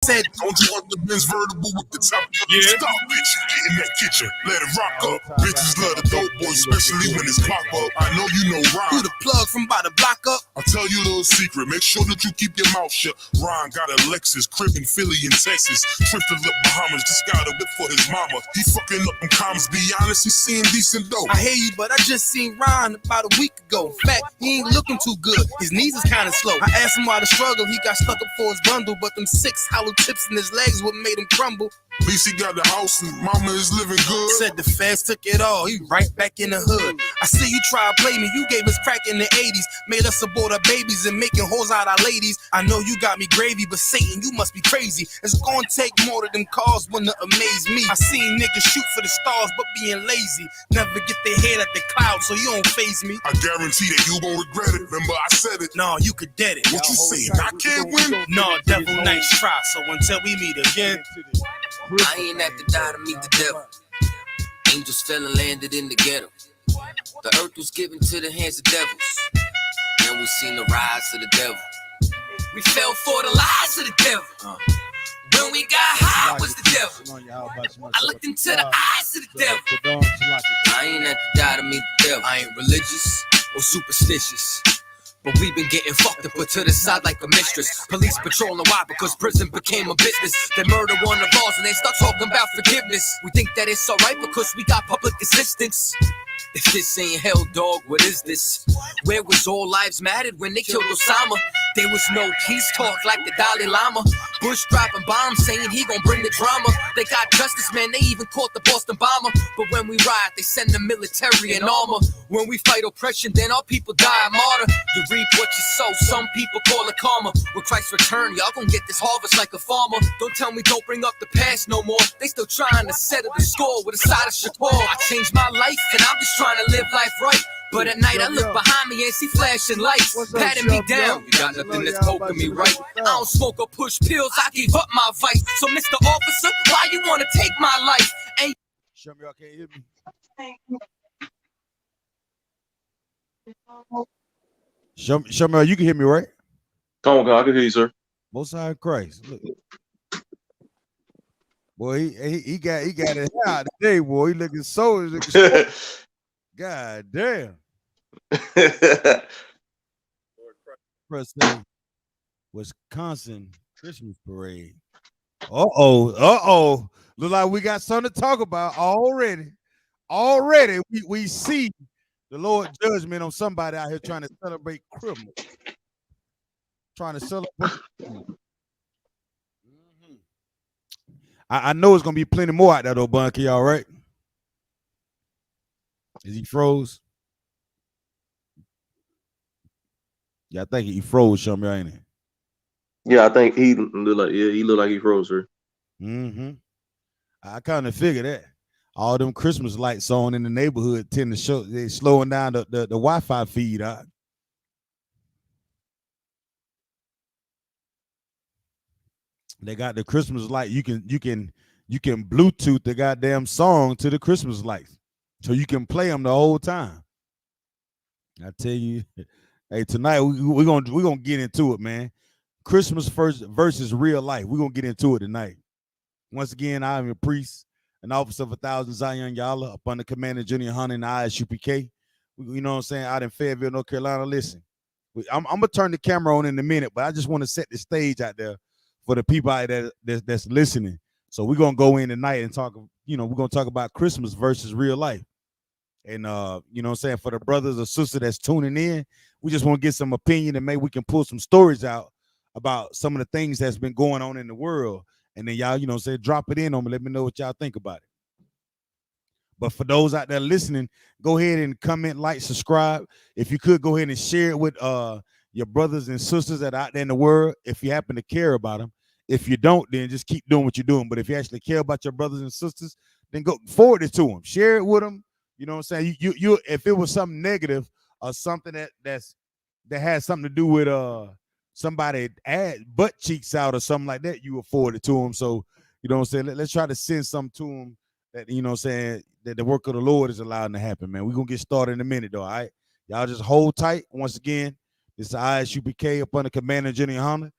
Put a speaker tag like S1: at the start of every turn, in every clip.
S1: Said, don't you want the Benz vertible with the top? Yeah. Stop, bitch. Get in that kitchen. Let it rock up. Bitches love the dope boy, especially when it's clock up. I know you know Ron. Who the plug from by the block up? I'll tell you a little secret. Make sure that you keep your mouth shut. Ron got a Lexus, crib in Philly and Texas. Trip to the Bahamas, just got a whip for his mama. He fucking up them commas, be honest, he's seeing decent dope. I hear you, but I just seen Ron about a week ago. In fact, he ain't looking too good. His knees is kind of slow. I asked him why the struggle. He got stuck up for his bundle, but them 6 hollow tips in his legs what made him crumble. At least he got the house and mama is living good. Said the feds took it all, he right back in the hood. I see you try to play me, you gave us crack in the 80s. Made us abort our babies and making hoes out our ladies. I know you got me gravy, but Satan, you must be crazy. It's gonna take more than them cars when to amaze me. I seen niggas shoot for the stars, but being lazy. Never get their head at the clouds, so you don't faze me. I guarantee that you won't regret it, remember I said it. No, you could dead it. What you saying, I can't win? No, devil, nice try, so until we meet again.
S2: I ain't have to die to meet the devil. Angels fell and landed in the ghetto. The earth was given to the hands of devils. Then we seen the rise of the devil. We fell for the lies of the devil. When we got high was the devil. I looked into the eyes of the devil. I ain't have to die to meet the devil. I ain't religious or superstitious, but we've been getting fucked and put to the side like a mistress. Police patrolling why? Because prison became a business. They murder one of ours and they start talking about forgiveness. We think that it's alright because we got public assistance. If this ain't hell, dog, what is this? Where was all lives mattered when they killed Osama? There was no peace talk like the Dalai Lama. Bush dropping bombs saying he gon' bring the drama. They got justice, man, they even caught the Boston bomber. But when we riot, they send the military in armor. When we fight oppression, then our people die a martyr. You reap what you sow, some people call it karma. When Christ return, y'all gon' get this harvest like a farmer. Don't tell me don't bring up the past no more. They still trying to settle the score with a side of Shakur. I changed my life and I'm just trying to live life right. But at night I look behind me and see flashing lights, patting me down. You got nothing that's poking me right. I don't smoke or push pills, I gave up my vice. So Mr. Officer, why you wanna take my life? Ain't
S3: Show me y'all can't hear me. Show me you can hear me, right?
S4: Come on, God, I can hear you, sir.
S3: Most High Christ. Look. Boy, he got it out today, boy. He looking so God damn. Wisconsin Christmas parade. Uh-oh. Look like we got something to talk about already. Already we see the Lord's judgment on somebody out here trying to celebrate Christmas. Trying to celebrate. I know it's gonna be plenty more out there though, Bunky. All right. Is he froze? Yeah, I think he froze, show me, ain't it?
S4: Yeah, I think he look like he froze, sir.
S3: I kind of figured that. All them Christmas lights on in the neighborhood tend to show they slowing down the Wi-Fi feed. They got the Christmas light. You can Bluetooth the goddamn song to the Christmas lights, so you can play them the whole time. I tell you, hey, tonight we're gonna get into it, man. Christmas first versus real life. We're gonna get into it tonight. Once again, I am a priest, an officer of 1,000 Zion Yala, up under Commander Junior YAHANNA and I.S.U.P.K. You know what I'm saying? Out in Fayetteville, North Carolina. Listen, I'm gonna turn the camera on in a minute, but I just want to set the stage out there for the people out there that's listening. So we're gonna go in tonight and talk. We're gonna talk about Christmas versus real life. And you know what I'm saying, for the brothers or sisters that's tuning in, we just want to get some opinion and maybe we can pull some stories out about some of the things that's been going on in the world. And then y'all, drop it in on me. Let me know what y'all think about it. But for those out there listening, go ahead and comment, like, subscribe. If you could, go ahead and share it with your brothers and sisters that are out there in the world, if you happen to care about them. If you don't, then just keep doing what you're doing. But if you actually care about your brothers and sisters, then go forward it to them. Share it with them. You know what I'm saying? You if it was something negative or something that has something to do with somebody butt cheeks out or something like that, you will forward it to them. So, you know what I'm saying? Let's try to send something to them that, you know what I'm saying, that the work of the Lord is allowing to happen, man. We're going to get started in a minute, though, all right? Y'all just hold tight. Once again, this is I.S.U.P.K. up under Commander Junior YAHANNA.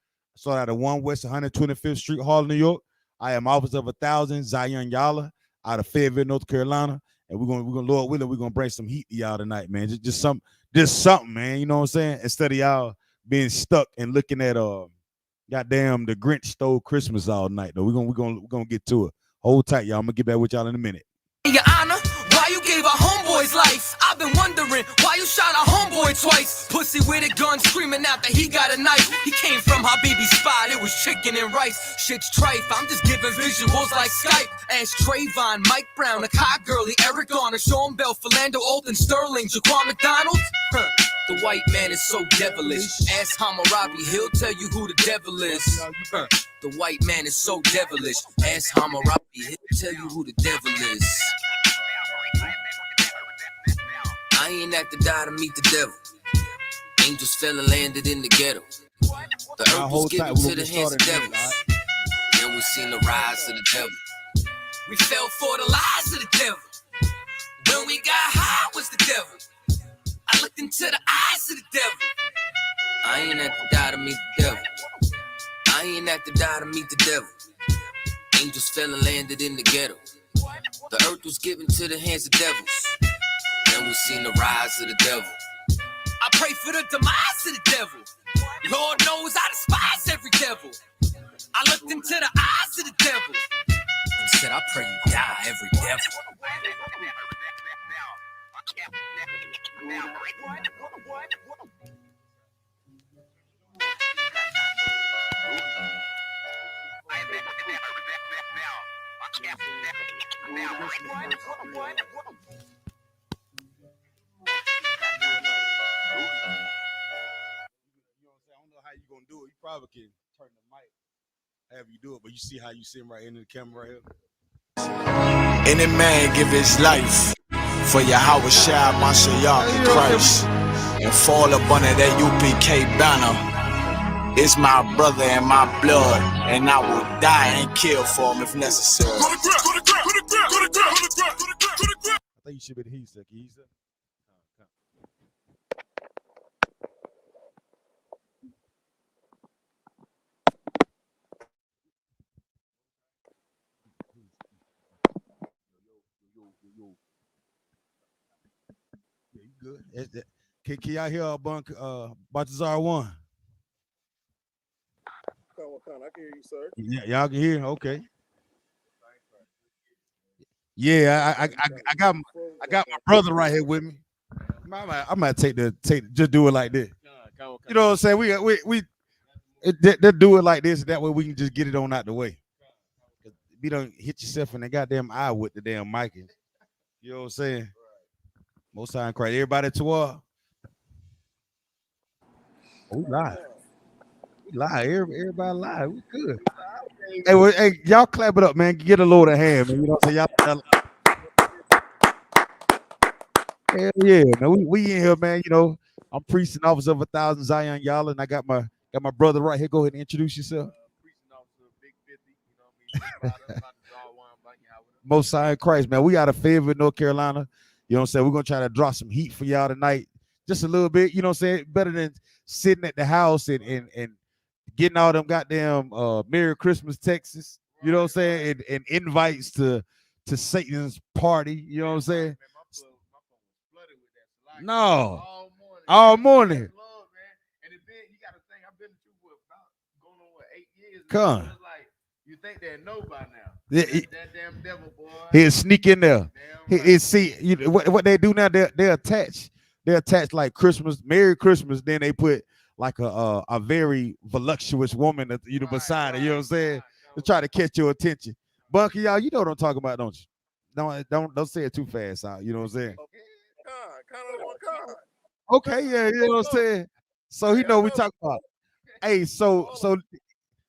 S3: Start out of 1 West 125th Street, Harlem, New York. I am Officer of 1,000, Zion Yala, out of Fayetteville, North Carolina. And we're gonna Lord willing, we're gonna bring some heat to y'all tonight, man. Just something, man. You know what I'm saying? Instead of y'all being stuck and looking at goddamn the Grinch stole Christmas all night. Though we're gonna get to it. Hold tight, y'all. I'm gonna get back with y'all in a minute.
S2: Your Honor, why you gave our homeboys life? I've been wondering why you shot our homeboy twice. Pussy with a gun screaming out that he got a knife. He came from Habibi's spot, it was chicken and rice. Shit's trife, I'm just giving visuals like Skype. Ask Trayvon, Mike Brown, Akai Gurley, Eric Garner, Sean Bell, Philando Olden, Sterling, Jaquan McDonald. The white man is so devilish. Ask Hammurabi, he'll tell you who the devil is. The white man is so devilish. Ask Hammurabi, he'll tell you who the devil is. I ain't have to die to meet the devil. Angels fell and landed in the ghetto. The earth was given to the hands of devils. Then we seen the rise of the devil. We fell for the lies of the devil. When we got high was the devil. I looked into the eyes of the devil. I ain't have to die to meet the devil. I ain't have to die to meet the devil. Angels fell and landed in the ghetto. The earth was given to the hands of devils. Then we seen the rise of the devil. I pray for the demise of the devil. Lord knows I despise every devil. I looked into the eyes of the devil and said, I pray you die, every devil.
S3: How you gonna do it? You probably can turn the mic, have you do it, but you see how you sitting right into the camera right here.
S5: Any man give his life for YAHANNA, my Shayach Christ, and fall up under that U.P.K banner. It's my brother and my blood, and I will die and kill for him if necessary.
S3: I think you should be the heat sucker. Yeah, you good. Can y'all hear Baltazar 1?
S6: I can hear you, sir.
S3: Yeah, y'all can hear. Okay. Yeah, I got my brother right here with me. I might take just do it like this. You know what I'm saying? We do it like this. That way we can just get it on out the way. You don't hit yourself in the goddamn eye with the damn mic. You know what I'm saying? Most time cry. Everybody to we live. We live. Everybody live. We good. Hey, y'all clap it up, man. Get a load of hand, man. You know what I'm saying? Y'all. Hell yeah, man. We in here, man. You know, I'm priest and officer of 1,000 Zion Yala, and I got my brother right here. Go ahead and introduce yourself.
S6: Priest and officer of Big 50. You know what I mean?
S3: Most High Christ, man. We out of Fayetteville, North Carolina. You know what I'm saying? We're gonna try to draw some heat for y'all tonight. Just a little bit, you know what I'm saying? Better than sitting at the house and getting all them goddamn Merry Christmas Texas, you know what I'm saying? And invites to Satan's party, you know what I'm saying? No. All morning.
S6: And then you gotta think, I've been to you for about going on 8 years.
S3: Come.
S6: It's like you think they know by now.
S3: Yeah,
S6: that damn devil, boy.
S3: He'll sneak in there.
S6: Right.
S3: See, you know, what they do now, they attach like Christmas, Merry Christmas, then they put like a very voluptuous woman beside it, you know what I'm saying? To try to catch your attention. Bunky, y'all, you know what I'm talking about, don't you? Don't say it too fast, you know what I'm saying? Okay, yeah, you know what I'm saying? So he know we talk about. Hey, so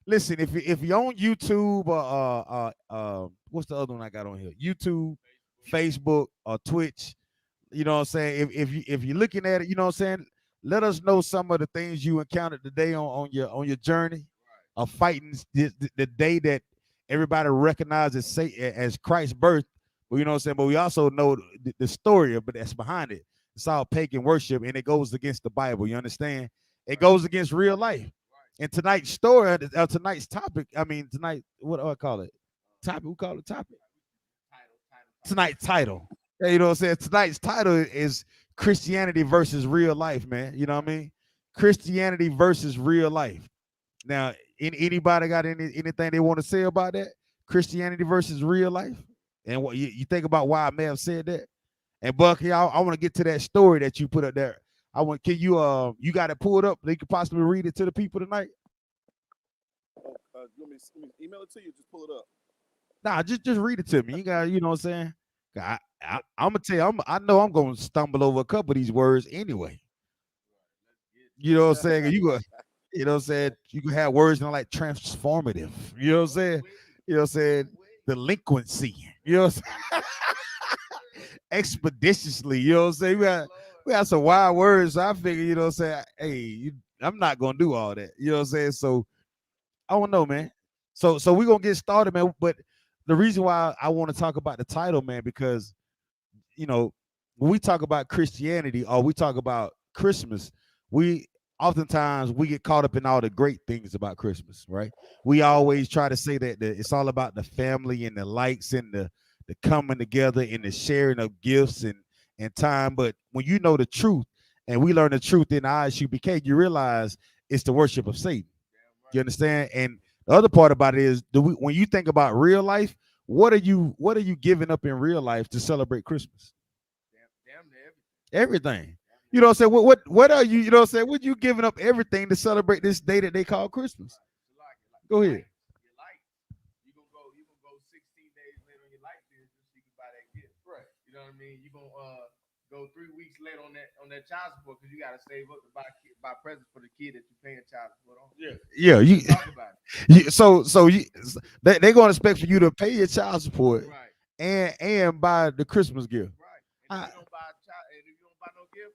S3: listen, if you're on YouTube or what's the other one I got on here? YouTube, Facebook, or Twitch, you know what I'm saying? If you're looking at it, you know what I'm saying? Let us know some of the things you encountered today on your journey of fighting the day that everybody recognizes Satan as Christ's birth. But you know what I'm saying? But we also know the story but that's behind it. It's all pagan worship, and it goes against the Bible. You understand? It goes against real life. And tonight's story, tonight's topic, I mean, tonight, what do I call it? Topic, we call it topic? Tonight's title. Yeah, you know what I'm saying? Tonight's title is Christianity versus real life, man. You know what I mean? Christianity versus real life. Now, anybody got anything they want to say about that? Christianity versus real life? And what you think about why I may have said that? And Bucky, I want to get to that story that you put up there. Can you you got it pulled up? They could possibly read it to the people tonight.
S7: You want me to email it to you? Just pull it up.
S3: Nah, just read it to me. You got, you know what I'm saying? I'm gonna tell you, I know I'm gonna stumble over a couple of these words anyway. You know what I'm saying? You know what I'm saying? You can have words that are like transformative. You know what I'm saying? You know what I'm saying? Delinquency. You know what I'm saying? Expeditiously. You know what I'm saying? We got some wild words. So I figure, you know what I'm saying? Hey, I'm not gonna do all that. You know what I'm saying? So I don't know, man. So we're gonna get started, man. But the reason why I want to talk about the title, man, because you know, when we talk about Christianity or we talk about Christmas, we oftentimes we get caught up in all the great things about Christmas, right? We always try to say that it's all about the family and the lights and the coming together and the sharing of gifts and time. But when you know the truth, and we learn the truth in I.S.U.P.K, you realize it's the worship of Satan. You understand? And the other part about it is, when you think about real life, what are you giving up in real life to celebrate Christmas?
S6: Damn near
S3: Everything. You know what I'm saying? What are you, you know what I'm saying? What you giving up everything to celebrate this day that they call Christmas? Go ahead.
S6: Your light. You gonna go 16 days later on your light bill just so you can buy that gift.
S7: Right.
S6: You know what I mean? You gonna go 3 weeks later on that child support because you gotta save up to buy presents for the kid that you're paying child support on.
S3: Yeah, you
S6: Talk about it.
S3: They're gonna expect for you to pay your child support,
S6: Right.
S3: and buy the Christmas gift.
S6: Right. And if you don't buy no gift,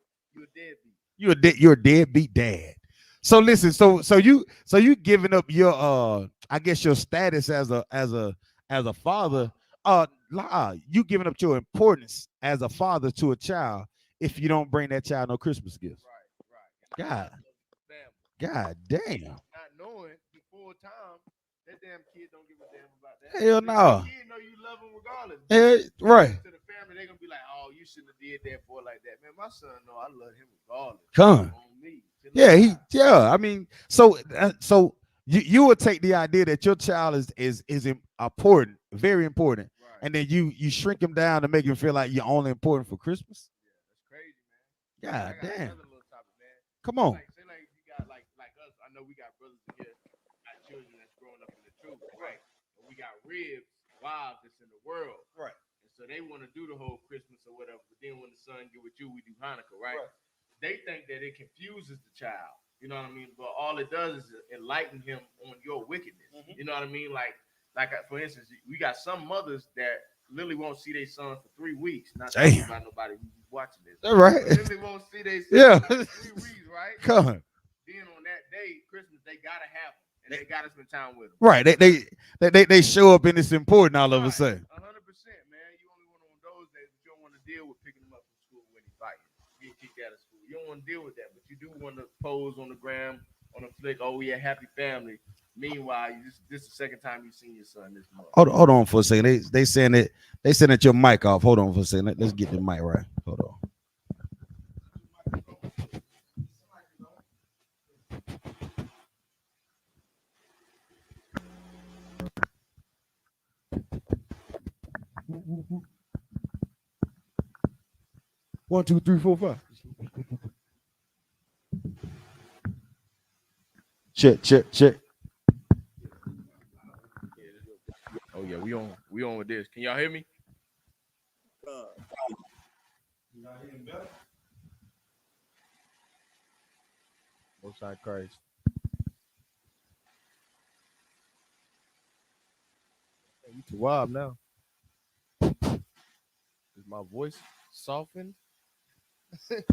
S6: you're a deadbeat.
S3: You're a deadbeat dad. So listen, so you giving up your I guess your status as a father. You giving up your importance as a father to a child if you don't bring that child no Christmas gifts.
S6: Right.
S3: God damn.
S6: Not knowing before time that damn kid don't give a damn about that.
S3: Hell no.
S6: The kid know you love him regardless.
S3: Right.
S6: To the family, they gonna be like, "Oh, you shouldn't have did that boy like that." Man, my son know I love him regardless.
S3: Come.
S6: On me.
S3: Yeah. I mean, so you would take the idea that your child is important, very important,
S6: Right.
S3: and then you shrink him down to make him feel like you're only important for Christmas.
S6: Yeah, that's crazy, man.
S3: God
S6: I got
S3: damn.
S6: another little topic, man.
S3: Come on.
S6: Say like you got like us. I know we got brothers in here, got children that's growing up in the truth, right? And we got ribs, wives that's in the world,
S3: Right.
S6: And so they want to do the whole Christmas or whatever. But then when the son get with you, we do Hanukkah, right? They think that it confuses the child. You know what I mean? But all it does is enlighten him on your wickedness. Mm-hmm. You know what I mean? Like for instance, we got some mothers that literally won't see their son for 3 weeks. Not talking about nobody who's watching this.
S3: All right.
S6: Literally won't see their son for 3 weeks, right?
S3: Come on.
S6: Then on that day, Christmas, they gotta have them, and they gotta spend time with them.
S3: Right. They show up and it's important all of a sudden.
S6: 100%, man. You only want on those days, but you don't want to deal with picking them up from school when he's fighting. Get kicked out of school. You don't want to deal with that, but you do want to pose on the gram, on a flick. Oh, we a happy family. Meanwhile, this is the second time you've seen your son this month.
S3: Hold on for a second. They saying that your mic off. Hold on for a second. Let's get the mic right. Hold on. 1, 2, 3, 4, 5. Check.
S6: Oh yeah, we on with this. Can y'all hear me? Most High Christ. You too wild now. Is my voice softened? Can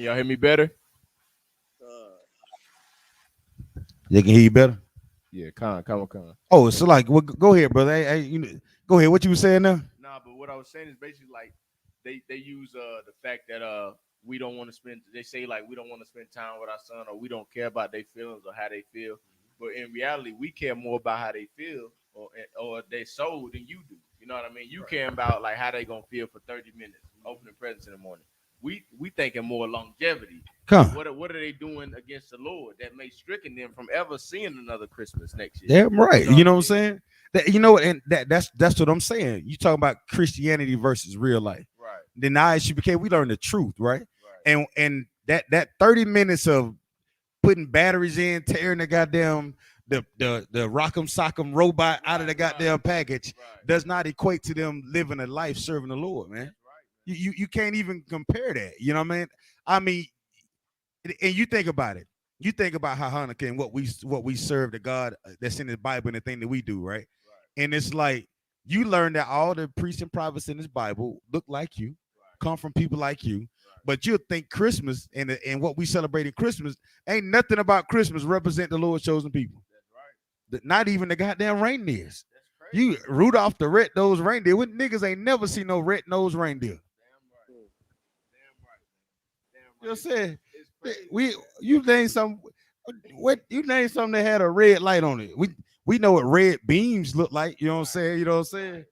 S6: y'all hear me better?
S3: They can hear you better.
S6: Yeah, come on.
S3: Oh, so like, go ahead, brother. Hey, go ahead. What you were saying now?
S6: Nah, but what I was saying is basically like they use the fact that we don't want to spend. They say like we don't want to spend time with our son, or we don't care about their feelings or how they feel. But in reality, we care more about how they feel or their soul than you do. You know what I mean? You care about like how they gonna feel for 30 minutes, opening presents in the morning. We thinking more longevity.
S3: Come.
S6: What are they doing against the Lord that may stricken them from ever seeing another Christmas next year?
S3: Damn right. You know what I'm
S6: I mean?
S3: saying? That, you know, and that's what I'm saying. You talking about Christianity versus real life.
S6: Right.
S3: Then I.S.U.P.K, we learn the truth, right?
S6: Right.
S3: And that 30 minutes of putting batteries in, tearing the goddamn the rock'em sock'em robot out of the goddamn package does not equate to them living a life serving the Lord, man. You can't even compare that. You know what I mean? I mean, and you think about it. You think about how Hanukkah and what we serve the God that's in the Bible and the thing that we do, right? And it's like you learn that all the priests and prophets in this Bible look like you, come from people like you, but you'll think Christmas and what we celebrate in Christmas ain't nothing about Christmas represent the Lord's chosen people. That's right. Not even the goddamn reindeers. That's crazy. You Rudolph the red-nosed reindeer. What niggas ain't never seen no red-nosed reindeer. You know what I'm saying? You name some that had a red light on it. We know what red beams look like, you know what I'm saying? You know what I'm saying?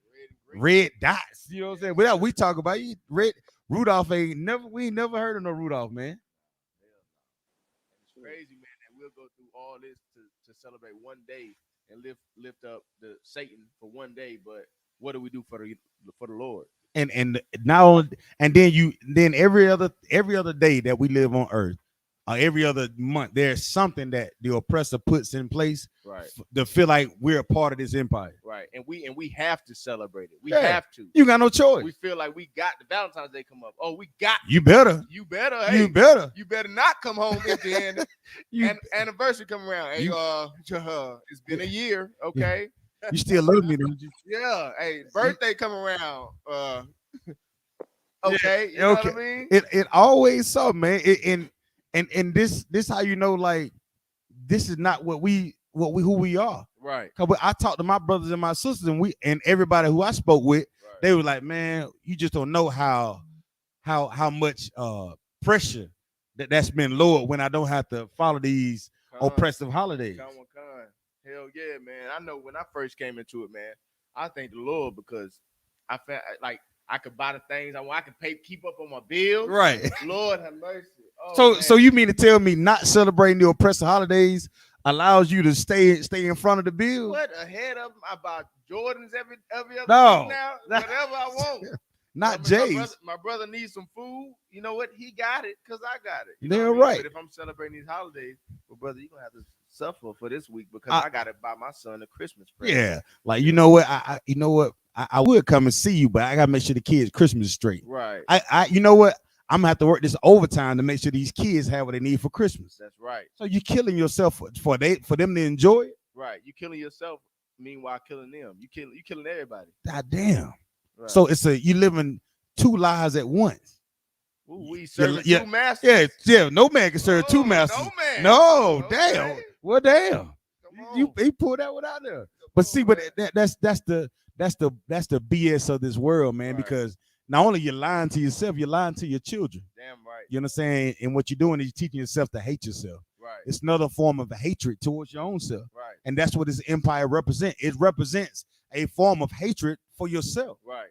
S3: Red dots, you know what I'm saying? Without we talk about red Rudolph we ain't never heard of no Rudolph, man.
S6: It's crazy, man, that we'll go through all this to celebrate one day and lift up the Satan for one day, but what do we do for the Lord?
S3: And now and then every other day that we live on earth, every other month, there's something that the oppressor puts in place, right, to feel like we're a part of this empire,
S6: right? And we have to celebrate it. We have to.
S3: You got no choice.
S6: We feel like we got the Valentine's Day come up. Oh, we got
S3: you better.
S6: Hey, you better not come home empty-handed. And anniversary come around. Hey, it's been a year, okay.
S3: You still love me, don't you?
S6: Yeah. Hey, birthday come around. Okay. You know what I mean?
S3: It always so, man. And this how you know, like, this is not who we are.
S6: Right.
S3: Cause I talked to my brothers and my sisters, and everybody who I spoke with, they were like, man, you just don't know how much pressure that's been lowered when I don't have to follow these oppressive holidays.
S6: Hell yeah, man. I know when I first came into it, man, I thank the Lord because I felt like I could buy the things I want. I could keep up on my bills.
S3: Right.
S6: Lord have mercy. Oh,
S3: so you mean to tell me not celebrating the oppressive holidays allows you to stay in front of the bill?
S6: What ahead of them? I buy Jordans every other week
S3: now.
S6: Whatever I want.
S3: Not Jay's.
S6: My brother needs some food. You know what? He got it because I got it.
S3: They're right.
S6: But if I'm celebrating these holidays, well, brother, you're gonna have to suffer for this week because I got to buy my son a Christmas present.
S3: Yeah, like you know what? I would come and see you, but I gotta make sure the kids' Christmas is straight.
S6: Right.
S3: You know what? I'm gonna have to work this overtime to make sure these kids have what they need for Christmas.
S6: That's right.
S3: So you're killing yourself for them to enjoy it.
S6: Right. You're killing yourself. Meanwhile, killing them. You killing everybody.
S3: God damn.
S6: Right.
S3: So you living two lives at once.
S6: Ooh, we serving two masters.
S3: Yeah. No man can serve two masters.
S6: No man.
S3: No, damn. Man. Well, damn. He pulled that one out there. But see, but that's the BS of this world, man. Right. Because not only you're lying to yourself, you're lying to your children.
S6: Damn right.
S3: You know what I'm saying? And what you're doing is you're teaching yourself to hate yourself.
S6: Right.
S3: It's another form of hatred towards your own self.
S6: Right.
S3: And that's what this empire represents. It represents a form of hatred for yourself.
S6: Right.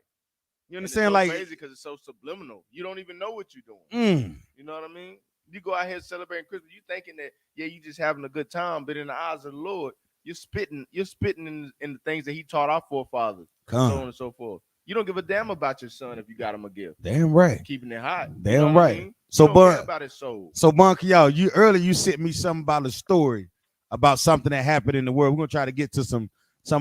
S3: You understand? It's
S6: so crazy because it's so subliminal. You don't even know what you're doing. You know what I mean? You go out here celebrating Christmas, you thinking that you just having a good time, but in the eyes of the Lord, you're spitting in the things that He taught our forefathers, so on and so forth. You don't give a damn about your son if you got him a gift.
S3: Damn right.
S6: Keeping it hot.
S3: Damn
S6: you know
S3: right.
S6: I mean?
S3: So,
S6: but about his soul.
S3: So, Bunky, y'all, you sent me something about a story about something that happened in the world. We're gonna try to get to some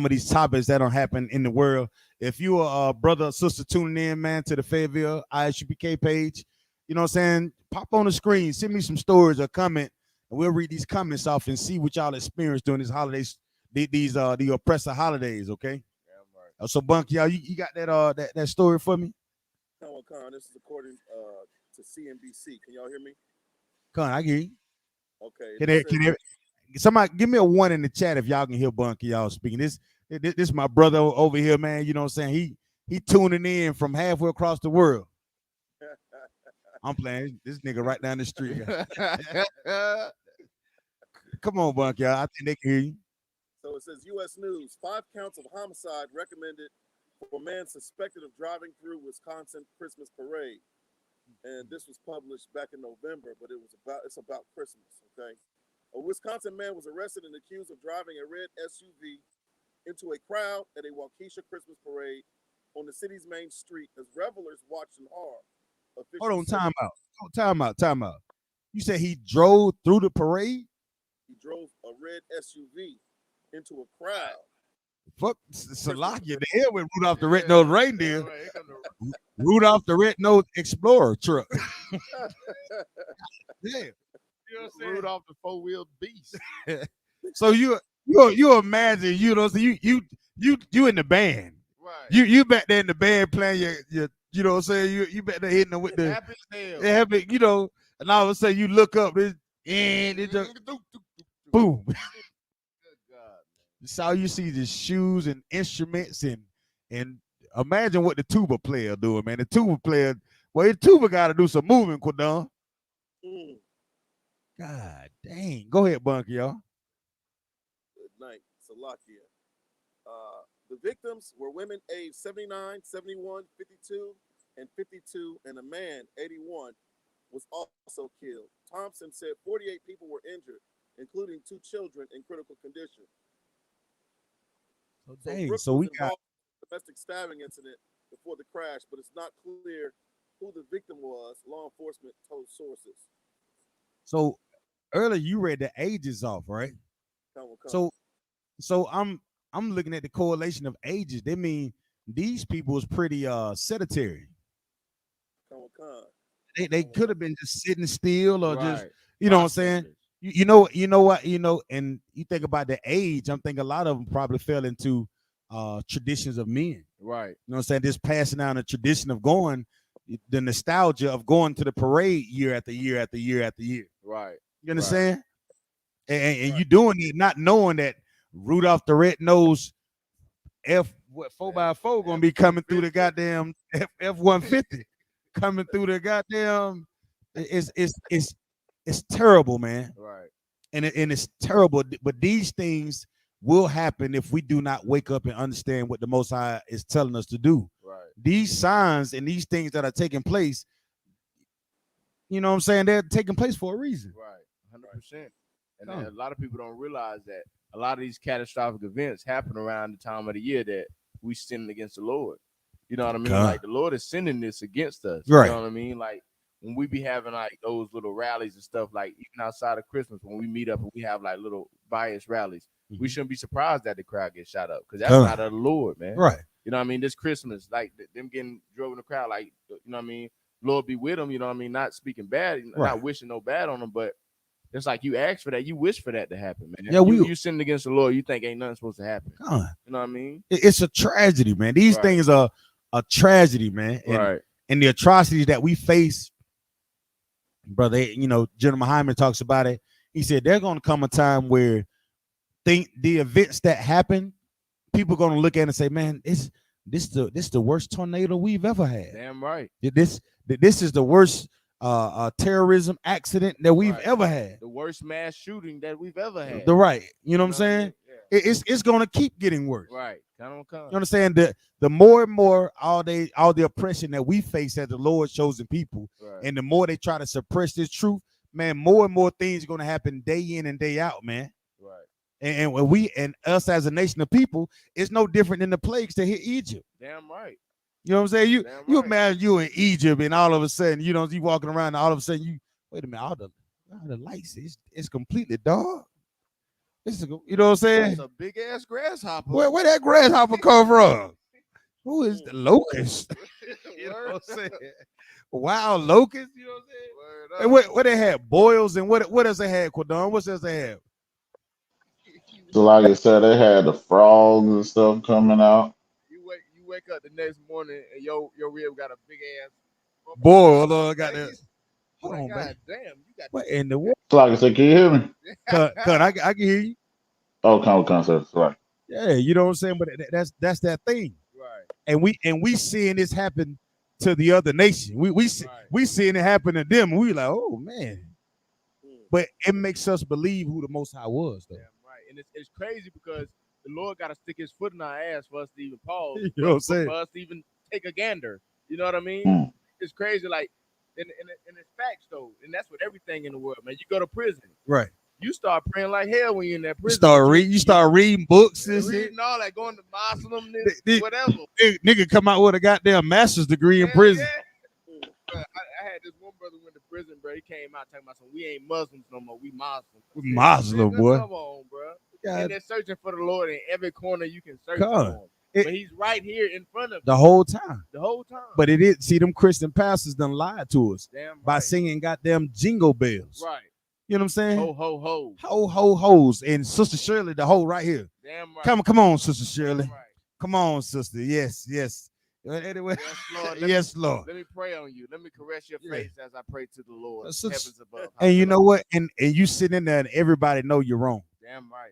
S3: of these topics that don't happen in the world. If you are a brother or sister tuning in, man, to the Fayetteville I.S.U.P.K page, you know what I'm saying? Pop on the screen, send me some stories or comment, and we'll read these comments off and see what y'all experienced during these holidays, the oppressor holidays, okay? Yeah, right. So, Bunky, y'all, you got that story for me?
S7: This is according to CNBC. Can y'all hear me?
S3: Con, I hear you.
S7: Okay.
S3: Can somebody give me a 1 in the chat if y'all can hear Bunky y'all speaking? This is my brother over here, man. You know what I'm saying? He tuning in from halfway across the world. I'm playing this nigga right down the street. Come on, Bunky. I think they can hear you.
S7: So it says U.S. News, 5 counts of homicide recommended for man suspected of driving through Wisconsin Christmas parade. And this was published back in November, but it's about Christmas, okay? A Wisconsin man was arrested and accused of driving a red SUV into a crowd at a Waukesha Christmas parade on the city's main street as revelers watched in horror.
S3: Hold on, time out. You said he drove through the parade?
S7: He drove a red SUV into a crowd.
S3: Fuck Salakia, the hell with Rudolph the Red-Nosed Reindeer. Rudolph the Red-Nosed Explorer truck. Yeah.
S6: You know what I'm saying?
S8: Rudolph the four-wheeled beast.
S3: So you imagine, you know, so you in the band.
S8: Right.
S3: You back there in the band playing your you know what I'm saying? You back there hitting them with the
S8: Happy as hell.
S3: happy, you know, and all of a sudden you look up and it just boom.
S8: Good God.
S3: That's all you see is shoes and instruments and imagine what the tuba player doing, man. The tuba player, well, the tuba got to do some moving, Quadon. God dang. Go ahead, Bunky, y'all.
S7: Good night, Salakia. The victims were women aged 79, 71, 52, and 52, and a man, 81, was also killed. Thompson said 48 people were injured, including 2 children in critical condition.
S3: So we got
S7: a domestic stabbing incident before the crash, but it's not clear who the victim was, law enforcement told sources.
S3: So earlier you read the ages off, right?
S7: Come.
S3: So I'm looking at the correlation of ages. They mean these people was pretty sedentary. They could have been just sitting still or just, you know what I'm saying? You know what, and you think about the age, I'm thinking a lot of them probably fell into traditions of men.
S8: Right.
S3: You know what I'm saying? Just passing down the tradition of going, the nostalgia of going to the parade year after year after year after year.
S8: Right.
S3: You understand? And you doing it not knowing that Rudolph the Red-Nosed 4x4 gonna be coming through the goddamn F-150, coming through the goddamn. It's terrible, man.
S8: Right.
S3: And it's terrible. But these things will happen if we do not wake up and understand what the Most High is telling us to do.
S8: Right.
S3: These signs and these things that are taking place, you know what I'm saying? They're taking place for a reason.
S8: Right. 100%. And a lot of people don't realize that a lot of these catastrophic events happen around the time of the year that we sin against the Lord. You know what I mean? Like the Lord is sending this against us.
S3: Right.
S8: You know what I mean? Like when we be having like those little rallies and stuff, like even outside of Christmas, when we meet up and we have like little bias rallies, we shouldn't be surprised that the crowd gets shot up because that's not of the Lord, man.
S3: Right.
S8: You know what I mean? This Christmas, like them getting drove in the crowd, like, you know what I mean? Lord be with them, you know what I mean? Not speaking bad, not wishing no bad on them, but it's like you ask for that, you wish for that to happen, man.
S3: Yeah,
S8: you sinning against the Lord, you think ain't nothing supposed to happen. You know what I mean?
S3: It's a tragedy, man. These things are a tragedy, man. And, and the atrocities that we face, brother, you know, General Hyman talks about it. He said there's gonna come a time where the events that happen, people are gonna look at it and say, man, this the worst tornado we've ever had.
S8: Damn right.
S3: This is the worst terrorism accident that we've ever had.
S8: The worst mass shooting that we've ever had.
S3: You know what I'm saying? Yeah. It's gonna keep getting worse.
S8: Right.
S3: You understand that the more and more all the oppression that we face as the Lord's chosen people, and the more they try to suppress this truth, man, more and more things are gonna happen day in and day out, man.
S8: Right.
S3: And when we and us as a nation of people, it's no different than the plagues that hit Egypt.
S8: Damn right.
S3: You know what I'm saying? You imagine you in Egypt and all of a sudden, you know, you walking around and all of a sudden you wait a minute, all the lights, it's completely dark. You know what I'm saying?
S8: It's a big ass grasshopper.
S3: Where that grasshopper come from? Who is the locust? You know what I'm saying? Wild locust, you know what I'm saying? And what they had? Boils and what else they had, Quadon? What else they had?
S9: So like I said, they had the frogs and stuff coming out.
S8: You wake up the next morning and your rib got a big ass
S3: boy. Got that. Hold on,
S8: man. Damn, you got
S3: what in the world?
S9: So like I said, can you hear me?
S3: Cut, I can hear you.
S9: Oh, come, sir. Sorry.
S3: Yeah, you know what I'm saying? But that's that thing.
S8: Right.
S3: And we seeing this happen to the other nation. We seeing it happen to them, and we like, oh man. But it makes us believe who the Most High was, though.
S8: Damn right. And it's crazy because the Lord got to stick his foot in our ass for us to even pause.
S3: You know what I'm saying?
S8: For us to even take a gander. You know what I mean?
S9: Mm.
S8: It's crazy. Like, and it's facts, though. And that's with everything in the world, man. You go to prison.
S3: Right.
S8: You start praying like hell when you're in that prison.
S3: You start reading books and
S8: reading
S3: shit.
S8: all that, going to Muslim, whatever.
S3: Nigga come out with a goddamn master's degree in prison.
S8: Yeah. I had this one brother went to prison, bro. He came out talking about some, we ain't Muslims no more. We Muslims.
S3: We Muslim, boy.
S8: Come on, bro.
S3: God.
S8: And they're searching for the Lord in every corner you can search for him. But he's right here in front of you.
S3: The whole time.
S8: The whole time.
S3: But it is, see, them Christian pastors done lied to us by
S8: right.
S3: singing goddamn jingle bells.
S8: Right.
S3: You know what I'm saying?
S8: Ho, ho, ho.
S3: Ho, ho, hoes. And Sister Shirley, the hoe right here.
S8: Damn right.
S3: Come on, Sister Shirley.
S8: Right.
S3: Come on, sister. Yes, yes. Anyway,
S8: yes, Lord.
S3: Lord.
S8: Let me pray on you. Let me caress your face as I pray to the Lord.
S3: Heavens
S8: above.
S3: And you know what? And you sitting in there and everybody know you're wrong.
S8: Damn right.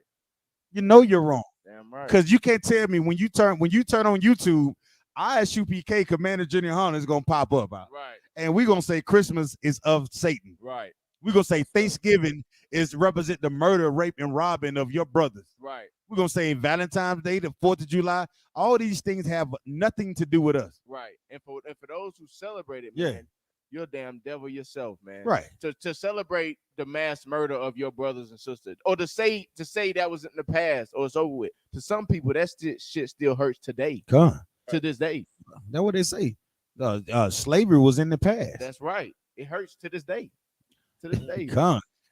S3: You know you're wrong.
S8: Damn right.
S3: Because you can't tell me when you turn on YouTube, I.S.U.P.K. Commander Junior YAHANNA is gonna pop up out.
S8: Right.
S3: And we're gonna say Christmas is of Satan.
S8: Right.
S3: We're gonna say Thanksgiving is represent the murder, rape, and robbing of your brothers.
S8: Right.
S3: We're gonna say Valentine's Day, the 4th of July. All these things have nothing to do with us.
S8: Right. And for those who celebrate it, man, you're a damn devil yourself, man.
S3: Right.
S8: To celebrate the mass murder of your brothers and sisters, or to say that was in the past or it's over with. To some people, that shit still hurts today. To this day.
S3: That's what they say. Slavery was in the past.
S8: That's right. It hurts to this day. To this day.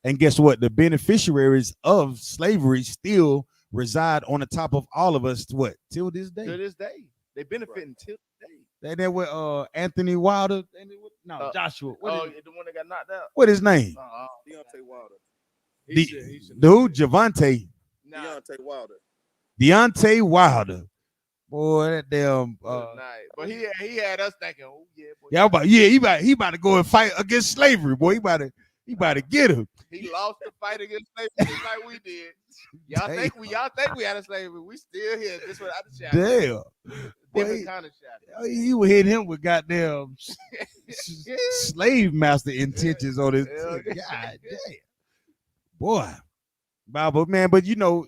S3: And guess what? The beneficiaries of slavery still reside on the top of all of us. What? Till this day.
S8: To this day. They benefit until today.
S3: They with Anthony Wilder. Joshua.
S8: The one that got knocked out.
S3: What his name?
S7: Deontay Wilder.
S3: Dude, Javante.
S7: Deontay Wilder.
S3: Deontay Wilder. Boy, that damn.
S8: But he had us thinking, oh yeah, boy.
S3: Yeah, he about to go and fight against slavery, boy. He about to get him.
S8: He lost the fight against slavery like we did. Y'all think we had a slavery? We still here. This was out of shot.
S3: Damn.
S8: Different kind of shot.
S3: You would hit him with goddamn slave master intentions on his. God damn. Boy. But man, but you know,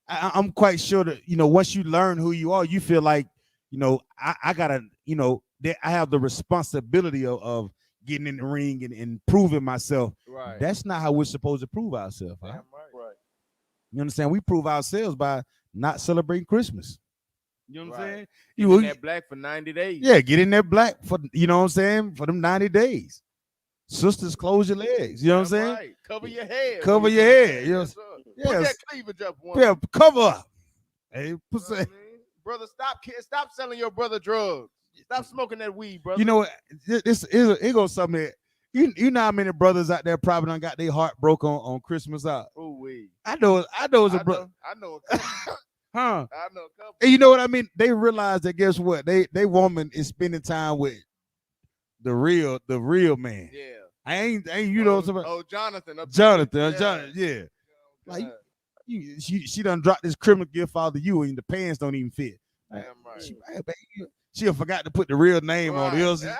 S3: I'm quite sure that, you know, once you learn who you are, you feel like, you know, I gotta, you know, I have the responsibility of getting in the ring and proving myself.
S8: Right.
S3: That's not how we're supposed to prove ourselves. Huh?
S8: Right.
S3: You understand? We prove ourselves by not celebrating Christmas. You know what I'm saying?
S8: You in that black for 90 days.
S3: Yeah, get in there black for, you know what I'm saying, for them 90 days. Sisters, close your legs. You know what I'm saying?
S8: Right. Cover your head.
S3: Cover your head. You know?
S8: Put that cleavage up one.
S3: Yeah, cover up. Hey,
S8: brother, stop selling your brother drugs. Stop smoking that weed, brother.
S3: You know what? It goes something here. You know how many brothers out there probably done got their heart broke on Christmas out.
S8: Ooh wee.
S3: I know it's a brother.
S8: I know a couple.
S3: Huh?
S8: I know a couple.
S3: And you know what I mean? They realize that guess what? They woman is spending time with the real man.
S8: Yeah.
S3: I ain't you know somebody.
S8: Oh, Jonathan.
S3: Yeah. Like she done dropped this criminal gift out to you and the pants don't even fit.
S8: Damn right.
S3: She forgot to put the real name on it.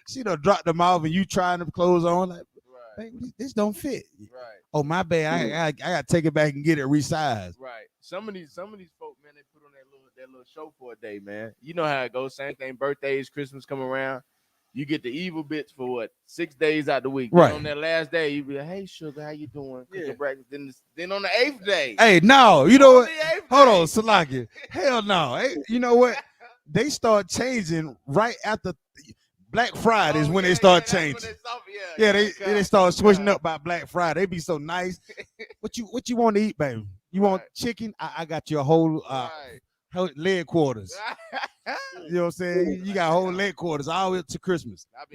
S3: She done dropped them off and you trying to clothes on like, this don't fit.
S8: Right.
S3: Oh my bad. I gotta take it back and get it resized.
S8: Right. Some of these folk, man, they put on that little show for a day, man. You know how it goes. Same thing. Birthdays, Christmas come around. You get the evil bits for what? 6 days out the week.
S3: Right.
S8: Then on that last day, you be like, "Hey, sugar, how you doing?" Yeah. Then on the 8th day.
S3: Hey, no, you know what? Hold on, Salaki. Hell no. Hey, you know what? They start changing right after Black Friday is when they start changing. They start switching up by Black Friday. They be so nice. What you want to eat, baby? You want chicken? I got your whole leg quarters. You know what I'm saying? You got whole leg quarters all the way up to Christmas.
S8: I've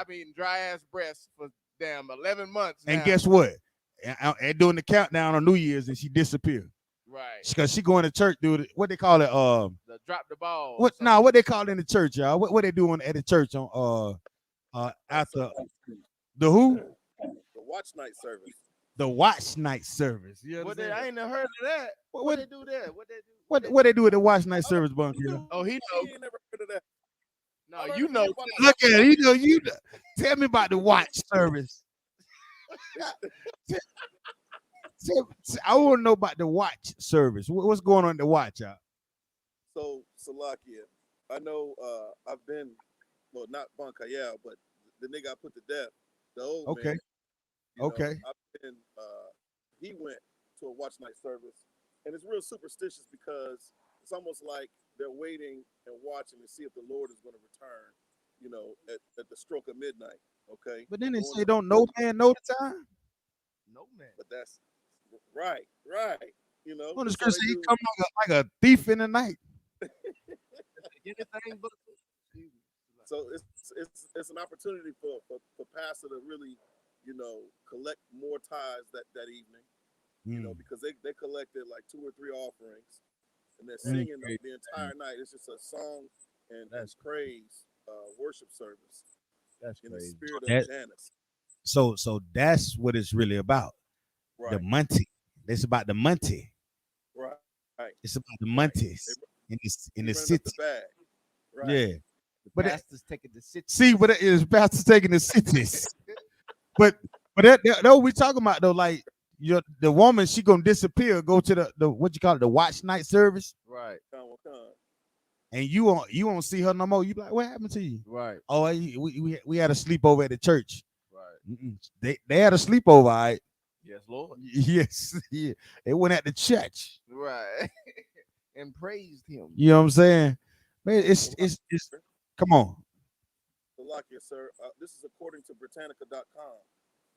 S8: been dry ass breasts for damn 11 months.
S3: And guess what? And doing the countdown on New Year's and she disappeared.
S8: Right.
S3: Because she going to church, dude. What they call it?
S8: The drop the ball.
S3: What they call it in the church, y'all? What they doing at the church on after the who?
S7: The watch night service.
S3: The watch night service. You know
S8: I ain't never heard of that. What they do there? What they do?
S3: What they do at the watch night service, Bunker?
S8: Oh, he know.
S7: He ain't never heard of that.
S8: No, you know.
S3: Look at it. You know. Tell me about the watch service. I want to know about the watch service. What's going on in the watch, y'all?
S7: So, Salakia, I know I've been, well, not Bankayel, but the nigga I put to death, the old man.
S3: Okay.
S7: I've been, he went to a watch night service, and it's real superstitious because it's almost like they're waiting and watching to see if the Lord is going to return, at the stroke of midnight. Okay.
S3: But then they say don't no man know the time.
S8: No man.
S7: But that's right.
S3: Well, the scripture he come like a thief in the night.
S8: Anything but.
S7: So it's an opportunity for pastor to really, collect more tithes that evening, because they collected like 2 or 3 offerings, and they're singing the entire night. It's just a song and praise worship service.
S8: That's
S7: in
S8: crazy.
S7: the spirit of Janice.
S3: So that's what it's really about.
S7: Right.
S3: The money. It's about the money.
S7: Right.
S3: It's about the money in the city.
S7: The bag. Right.
S3: Yeah.
S8: But pastors taking the city.
S3: See, but it is pastors taking the cities. but that we talking about though, like the woman, she gonna disappear, go to the what you call it, the watch night service.
S8: Right.
S3: And you won't see her no more. You be like, what happened to you?
S8: Right.
S3: Oh, we had a sleepover at the church.
S8: Right.
S3: They had a sleepover, all right.
S8: Yes, Lord.
S3: Yes, yeah. They went at the church.
S8: Right. And praised him.
S3: You know what I'm saying? Man, it's come on.
S7: Salakia, sir. This is according to Britannica.com.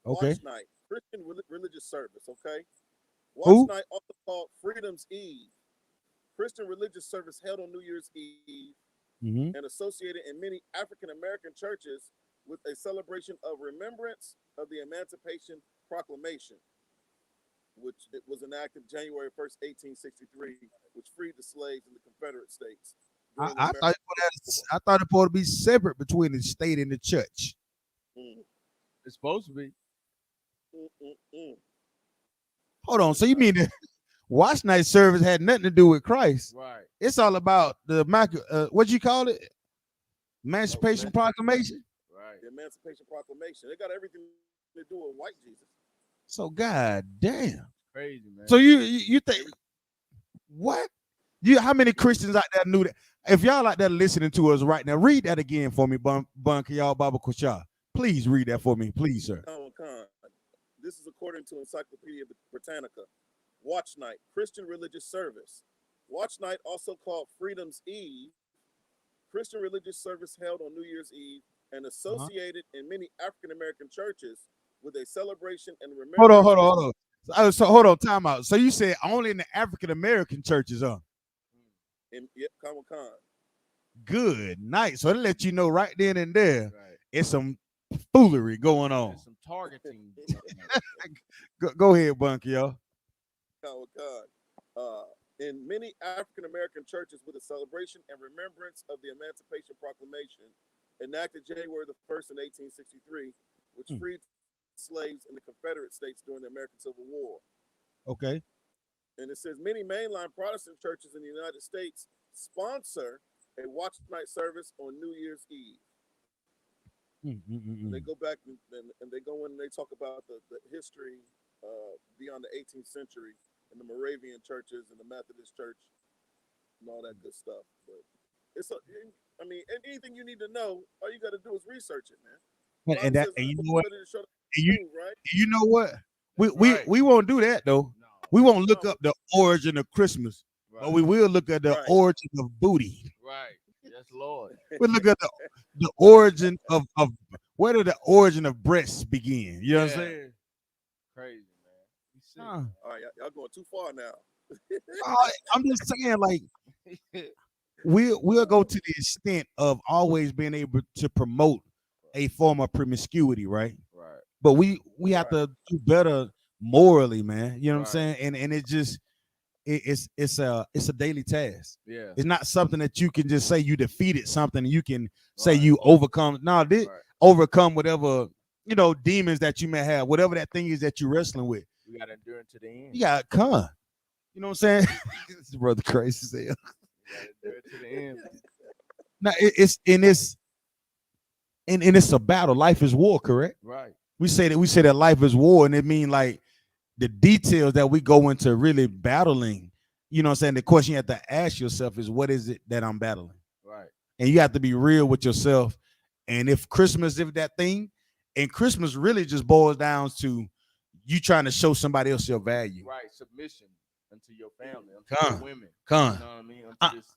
S3: Okay.
S7: Watch night, Christian religious service. Okay.
S3: Who?
S7: Watch night, also called Freedom's Eve. Christian religious service held on New Year's Eve and associated in many African American churches with a celebration of remembrance of the Emancipation Proclamation, which it was enacted January 1st, 1863, which freed the slaves in the Confederate States.
S3: I thought it supposed to be separate between the state and the church.
S8: It's supposed to be.
S3: Hold on. So you mean the watch night service had nothing to do with Christ?
S8: Right.
S3: It's all about the what you call it? Emancipation Proclamation.
S7: Right. The Emancipation Proclamation. They got everything to do with white Jesus.
S3: So god damn.
S8: Crazy, man.
S3: So you think what? How many Christians out there knew that? If y'all out there listening to us right now, read that again for me, Y'all Baba Kusha. Please read that for me, please, sir.
S7: This is according to Encyclopedia Britannica. Watch night, Christian religious service. Watch night, also called Freedom's Eve, Christian religious service held on New Year's Eve and associated in many African American churches with a celebration and remembrance.
S3: Hold on. So hold on, time out. So you said only in the African American churches, huh?
S7: Yep, Khan.
S3: Good night. So they let you know right then and there, it's some foolery going on.
S8: There's some targeting.
S3: Go ahead, Bunky, yo.
S7: In many African American churches with a celebration and remembrance of the Emancipation Proclamation, enacted January the 1st in 1863, which freed slaves in the Confederate States during the American Civil War.
S3: Okay.
S7: And it says many mainline Protestant churches in the United States sponsor a watch night service on New Year's Eve. They go back and they go in and they talk about the history beyond the 18th century and the Moravian churches and the Methodist Church and all that good stuff. But anything you need to know, all you got to do is research it, man.
S3: And you know what? You know what? We won't do that though. No. We won't look up the origin of Christmas, but we will look at the origin of booty.
S8: Right. Yes, Lord.
S3: We'll look at the origin of where did the origin of breasts begin? You know what I'm saying?
S8: Crazy, man.
S7: All right, y'all going too far now.
S3: I'm just saying, like, we'll go to the extent of always being able to promote a form of promiscuity, right?
S8: Right.
S3: But we have to do better morally, man. You know what I'm saying? And it just it's a daily task.
S8: Yeah.
S3: It's not something that you can just say you defeated something. You can say you overcome. No, overcome whatever demons that you may have, whatever that thing is that you're wrestling with.
S8: You got to endure it to the end.
S3: You got to come. You know what I'm saying? This brother crazy as hell.
S8: You got to endure it to the end.
S3: Now it's and it's a battle. Life is war, correct?
S8: Right.
S3: We say that life is war, and it means like the details that we go into really battling. You know what I'm saying? The question you have to ask yourself is, what is it that I'm battling?
S8: Right.
S3: And you have to be real with yourself. And if Christmas is that thing, and Christmas really just boils down to you trying to show somebody else your value.
S8: Right. Submission unto your family, unto your women.
S3: You know
S8: what I mean? Unto this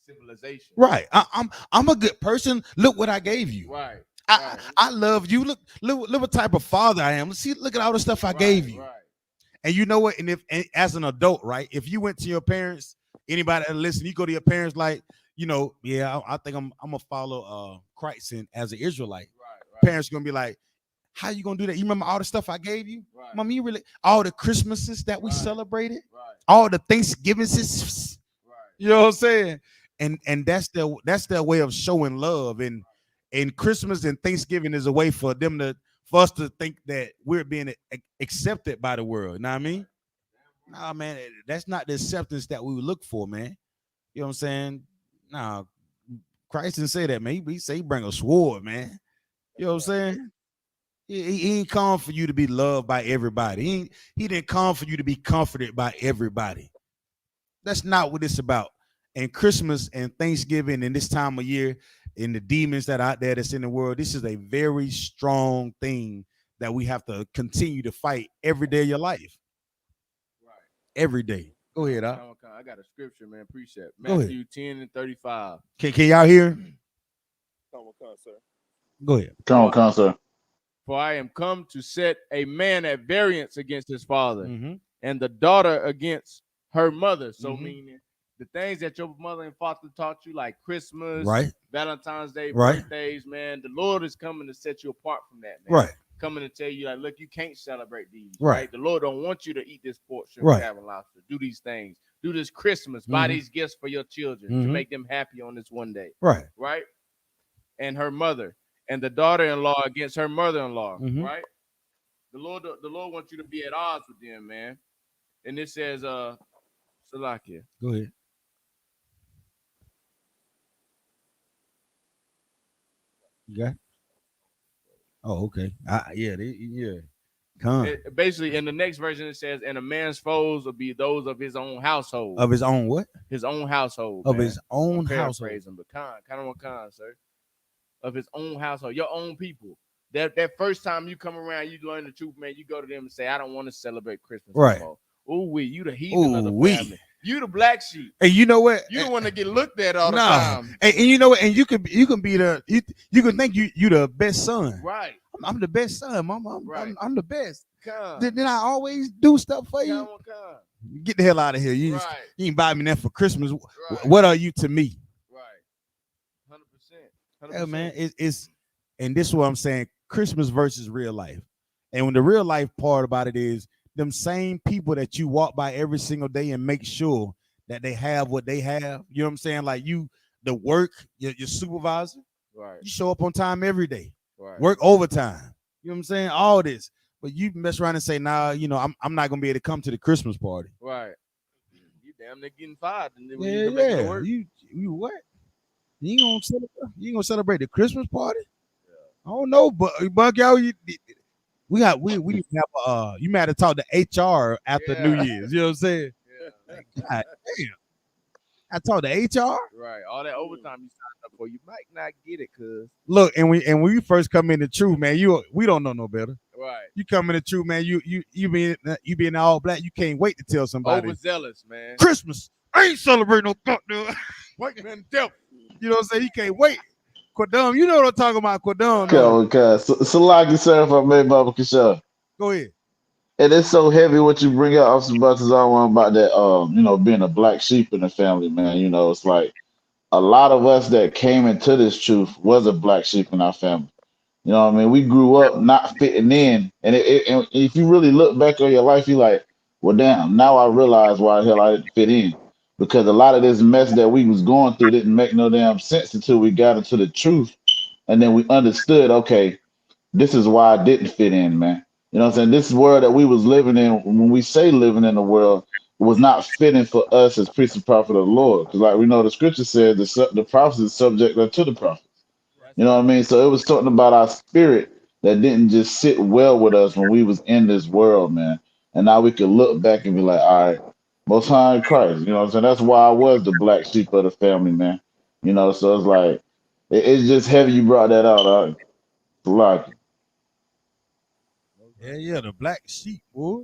S8: civilization.
S3: Right. I'm a good person. Look what I gave you.
S8: Right.
S3: I love you. Look what type of father I am. Look at all the stuff I gave you.
S8: Right.
S3: And you know what? And as an adult, right? If you went to your parents, anybody that listen, you go to your parents like, you know, yeah, I think I'm gonna follow Christ as an Israelite. Right. Parents are gonna be like, how you gonna do that? You remember all the stuff I gave you? Right. Mom, you really all the Christmases that we celebrated, all the Thanksgivings, you know what I'm saying? And that's their way of showing love. And Christmas and Thanksgiving is a way for us to think that we're being accepted by the world. You know what I mean? Nah, man, that's not the acceptance that we would look for, man. You know what I'm saying? Nah, Christ didn't say that, man. He say he bring a sword, man. You know what I'm saying? He ain't come for you to be loved by everybody. He didn't come for you to be comforted by everybody. That's not what it's about. And Christmas and Thanksgiving and this time of year and the demons that are out there that's in the world, this is a very strong thing that we have to continue to fight every day of your life. Right. Every day. Go ahead,
S8: I got a scripture, man. Appreciate it.
S3: Go
S8: Matthew 10:35.
S3: Can y'all hear?
S7: Come on, sir.
S3: Go ahead.
S9: Come on, sir.
S8: For I am come to set a man at variance against his father, and the daughter against her mother. So meaning the things that your mother and father taught you, like Christmas, Valentine's Day, birthdays, man, the Lord is coming to set you apart from that, man.
S3: Right.
S8: Coming to tell you, like, look, you can't celebrate these.
S3: Right.
S8: The Lord don't want you to eat this pork, shrimp, crab, and lobster. Do these things. Do this Christmas. Buy these gifts for your children to make them happy on this one day.
S3: Right.
S8: Right. And her mother. And the daughter-in-law against her mother-in-law, right? The Lord wants you to be at odds with them, man. And it says, Salakia.
S3: Go ahead. You got it? Oh, okay.
S8: Basically, in the next version, it says, and a man's foes will be those of his own household.
S3: Of his own what?
S8: His own household.
S3: Of his own household.
S8: But kind of, sir. Of his own household, your own people. That first time you come around, you learn the truth, man. You go to them and say, I don't want to celebrate Christmas anymore. Ooh, you the heathen of the family. You the black sheep.
S3: And you know what?
S8: You don't want to get looked at all the time.
S3: And you know what? And you can be you can think you the best son.
S8: Right.
S3: I'm the best son, mama. I'm the best.
S8: Come.
S3: Didn't I always do stuff for you?
S8: Come.
S3: Get the hell out of here. You ain't buy me that for Christmas. Right. What are you to me?
S8: Right. 100%.
S3: Yeah, man. It's and this is what I'm saying. Christmas versus real life. And when the real life part about it is them same people that you walk by every single day and make sure that they have what they have. You know what I'm saying? Like the work, your supervisor,
S8: right?
S3: You show up on time every day,
S8: right?
S3: Work overtime. You know what I'm saying? All this, but you mess around and say, nah, you know, I'm not gonna be able to come to the Christmas party.
S8: Right. You damn near getting fired. And then when
S3: you
S8: come back to work.
S3: You what? You ain't gonna celebrate the Christmas party? Yeah. I don't know, but Buck, y'all, we need to have you might have talked to HR after New Year's. You know what I'm saying? Yeah. God damn. I talked to HR.
S8: Right. All that overtime you signed up for, you might not get it, cuz.
S3: Look, and when you first come in the truth, man, we don't know no better.
S8: Right.
S3: You come in the truth, man. You being all black, you can't wait to tell somebody.
S8: Overzealous, man.
S3: Christmas. I ain't celebrating no fuck, dude.
S8: What man, devil?
S3: You know what I'm saying? You can't wait. Quadum, you know what I'm talking about, Quadum.
S9: So like you said, if I made Baba Kishar.
S3: Go ahead.
S9: And it's so heavy what you bring up, Officer Baltazar, about that, being a black sheep in the family, man. You know, it's like a lot of us that came into this truth was a black sheep in our family. You know what I mean? We grew up not fitting in. And if you really look back on your life, you're like, well, damn, now I realize why the hell I didn't fit in. Because a lot of this mess that we was going through didn't make no damn sense until we got into the truth. And then we understood, okay, this is why I didn't fit in, man. You know what I'm saying? This world that we was living in, when we say living in the world, was not fitting for us as priest and prophet of the Lord. Because like we know the scripture said, the prophets is subject unto the prophets. You You know what I mean? So it was something about our spirit that didn't just sit well with us when we was in this world, man. And now we can look back and be like, all right, most high in Christ. You know what I'm saying? That's why I was the black sheep of the family, man. You know, so it's like it's just heavy you brought that out. Like,
S3: Yeah, the black sheep, boy.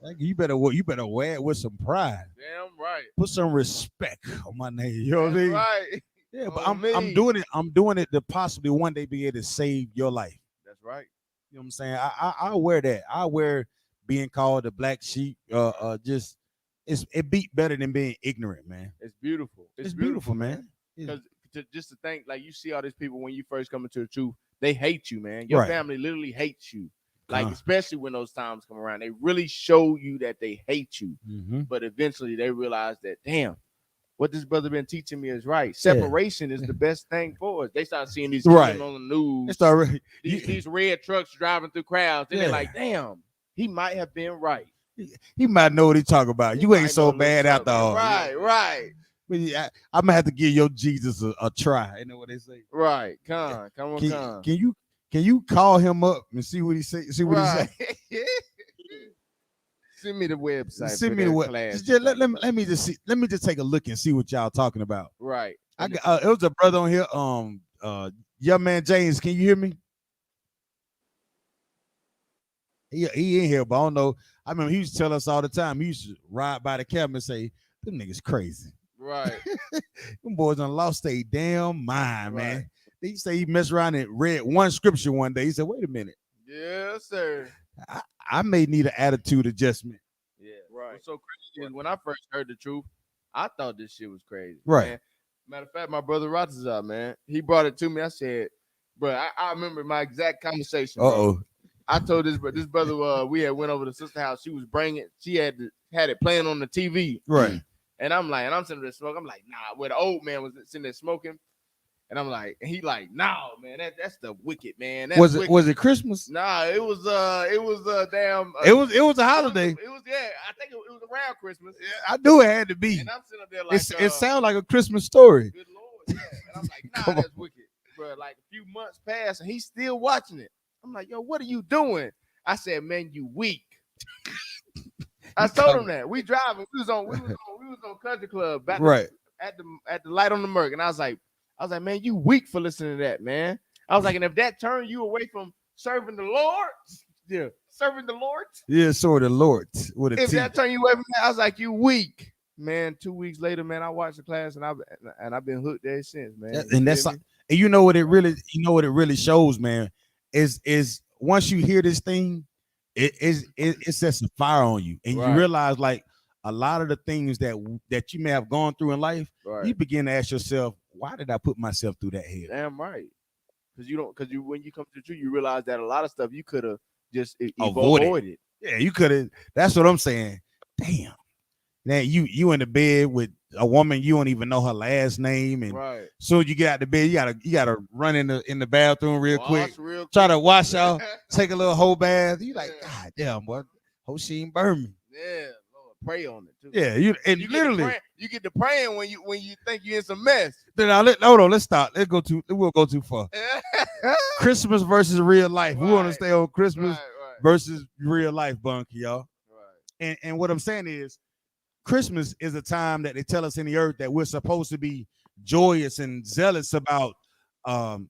S3: Like, you better wear it with some pride.
S8: Damn right.
S3: Put some respect on my name. You know what I mean?
S8: Right.
S3: Yeah, but
S8: On
S3: I'm
S8: me.
S3: doing it. I'm doing it to possibly one day be able to save your life.
S8: That's right.
S3: You know what I'm saying? I wear that. I wear being called the black sheep. Just it beat better than being ignorant, man.
S8: It's beautiful.
S3: It's beautiful, man.
S8: Because just to think, like, you see all these people when you first come into the truth, they hate you, man. Your
S3: Right.
S8: family literally hates you. Like, especially when those times come around, they really show you that they hate you.
S3: Mm-hmm.
S8: But eventually they realize that, damn, what this brother been teaching me is right. Separation is the best thing for us. They start seeing these
S3: Right.
S8: killing on the news.
S3: It's already
S8: These red trucks driving through crowds. Then they're like, damn, he might have been right.
S3: He might know what he talking about. You ain't so bad after all.
S8: Right.
S3: But yeah, I'm gonna have to give your Jesus a try. You know what they say?
S8: Right. Come on.
S3: Can you call him up and see what he say? See what he say?
S8: Send me the website.
S3: Send me the website. Let me just see. Let me just take a look and see what y'all talking about.
S8: Right.
S3: I got it was a brother on here. Young man James, can you hear me? He in here, but I don't know. I remember he used to tell us all the time. He used to ride by the camera and say, "Them niggas crazy."
S8: Right.
S3: Them boys done lost their damn mind, man. He say he messed around and read one scripture one day. He said, "Wait a minute."
S8: Yes, sir.
S3: I may need an attitude adjustment.
S8: Yeah. Right. What's so crazy is when I first heard the truth, I thought this shit was crazy.
S3: Right.
S8: Man. Matter of fact, my brother Rotterdam, man, he brought it to me. I said, bro, I remember my exact conversation.
S3: Uh-oh.
S8: I told this brother, we had went over to sister house. She had it playing on the TV.
S3: Right.
S8: And I'm sitting there smoking. I'm like, nah, where the old man was sitting there smoking. And I'm like, and he like, nah, man, that's the wicked, man. That's
S3: was it
S8: wicked.
S3: Was it Christmas?
S8: Nah, it was damn.
S3: It was a holiday.
S8: It was I think it was around Christmas.
S3: Yeah, I knew it had to be.
S8: And I'm sitting up there like,
S3: it sounds like a Christmas story.
S8: Good Lord, yeah. And I'm like, nah, that's wicked, bro. Like a few months passed, and he's still watching it. I'm like, yo, what are you doing? I said, man, you weak. I told him that. We driving. We was on Country Club back
S3: right
S8: at the light on the Merc, and I was like, man, you weak for listening to that, man. I was like, and if that turned you away from serving the Lord, serving the Lord,
S3: sort of Lord.
S8: If that turned you away from that, I was like, you weak, man. 2 weeks later, man, I watched the class, and I've been hooked ever since, man.
S3: And that's like, and you know what it really shows, man, is once you hear this thing, it sets a fire on you, and you realize like a lot of the things that you may have gone through in life, you begin to ask yourself, why did I put myself through that hell?
S8: Damn right. Because when you come to the truth, you realize that a lot of stuff you could have just avoided.
S3: Yeah, you could have. That's what I'm saying. Damn. Now you in the bed with a woman you don't even know her last name, and so you get out the bed, you gotta run in the bathroom real quick, try to wash out, take a little whole bath. You like, God damn, boy, hope she ain't burn me.
S8: Yeah, Lord, pray on it too.
S3: Yeah, you literally
S8: get to praying when you think you're in some mess.
S3: Then let's stop. We'll go too far. Christmas versus real life. We want to stay on Christmas versus real life, bunky, y'all. Right. And what I'm saying is, Christmas is a time that they tell us in the earth that we're supposed to be joyous and zealous about. The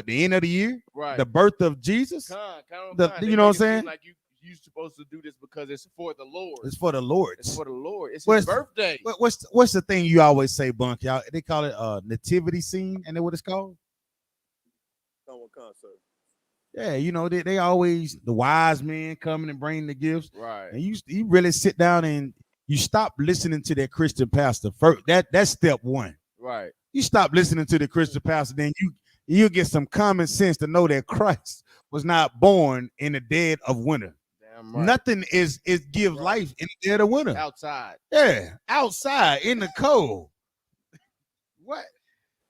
S3: end of the year, the birth of Jesus. You know what I'm saying?
S8: Like you supposed to do this because it's for the Lord.
S3: It's for the Lord.
S8: It's for the Lord. It's his birthday.
S3: What's the thing you always say, Bunk? Y'all, they call it nativity scene, and then what it's called?
S7: Concert.
S3: Yeah, you know they always the wise men coming and bringing the gifts.
S8: Right.
S3: And you really sit down and you stop listening to that Christian pastor first. That's step one.
S8: Right.
S3: You stop listening to the Christian pastor, then you get some common sense to know that Christ was not born in the dead of winter.
S8: Damn right.
S3: Nothing is give life in the dead of winter.
S8: Outside.
S3: Yeah, outside in the cold. What?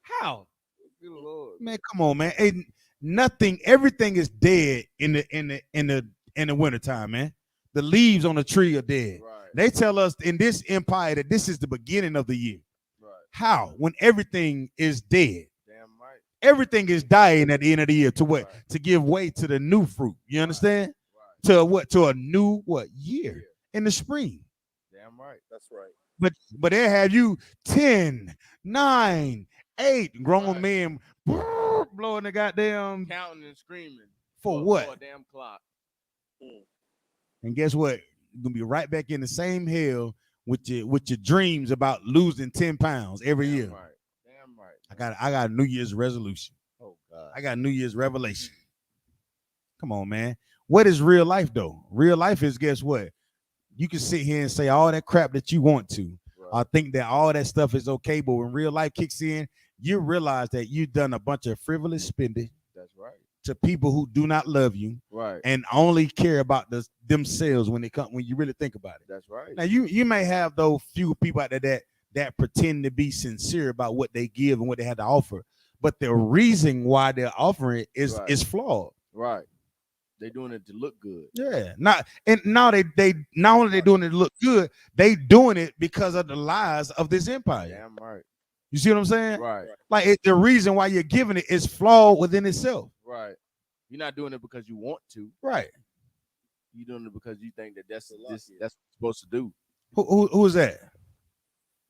S3: How?
S8: Good Lord.
S3: Man, come on, man. Everything is dead in the wintertime, man. The leaves on the tree are dead.
S8: Right.
S3: They tell us in this empire that this is the beginning of the year.
S8: Right.
S3: How? When everything is dead.
S8: Damn right.
S3: everything is dying at the end of the year to what? Right. To give way to the new fruit. You understand? Right. To what? To a new what year in the spring.
S8: Damn right.
S7: That's right.
S3: But they have you 10, 9, 8 grown men blowing the goddamn
S8: counting and screaming
S3: for what?
S8: For a damn clock.
S3: And guess what? You're gonna be right back in the same hell with your dreams about losing 10 pounds every year.
S8: Right. Damn right.
S3: I got a New Year's resolution.
S8: Oh God.
S3: I got a New Year's revelation. Come on, man. What is real life though? Real life is, guess what? You can sit here and say all that crap that you want to. I think that all that stuff is okay, but when real life kicks in, you realize that you've done a bunch of frivolous spending.
S8: That's right.
S3: To people who do not love you,
S8: right,
S3: and only care about themselves when you really think about it.
S8: That's right.
S3: Now you may have those few people out there that pretend to be sincere about what they give and what they have to offer, but the reason why they're offering it is flawed.
S8: Right. They doing it to look good.
S3: Yeah. Now they not only they doing it to look good, they doing it because of the lies of this empire.
S8: Damn right.
S3: You see what I'm saying?
S8: Right.
S3: Like the reason why you're giving it is flawed within itself.
S8: Right. You're not doing it because you want to.
S3: Right.
S8: You're doing it because you think that that's what you're supposed to do.
S3: Who is that?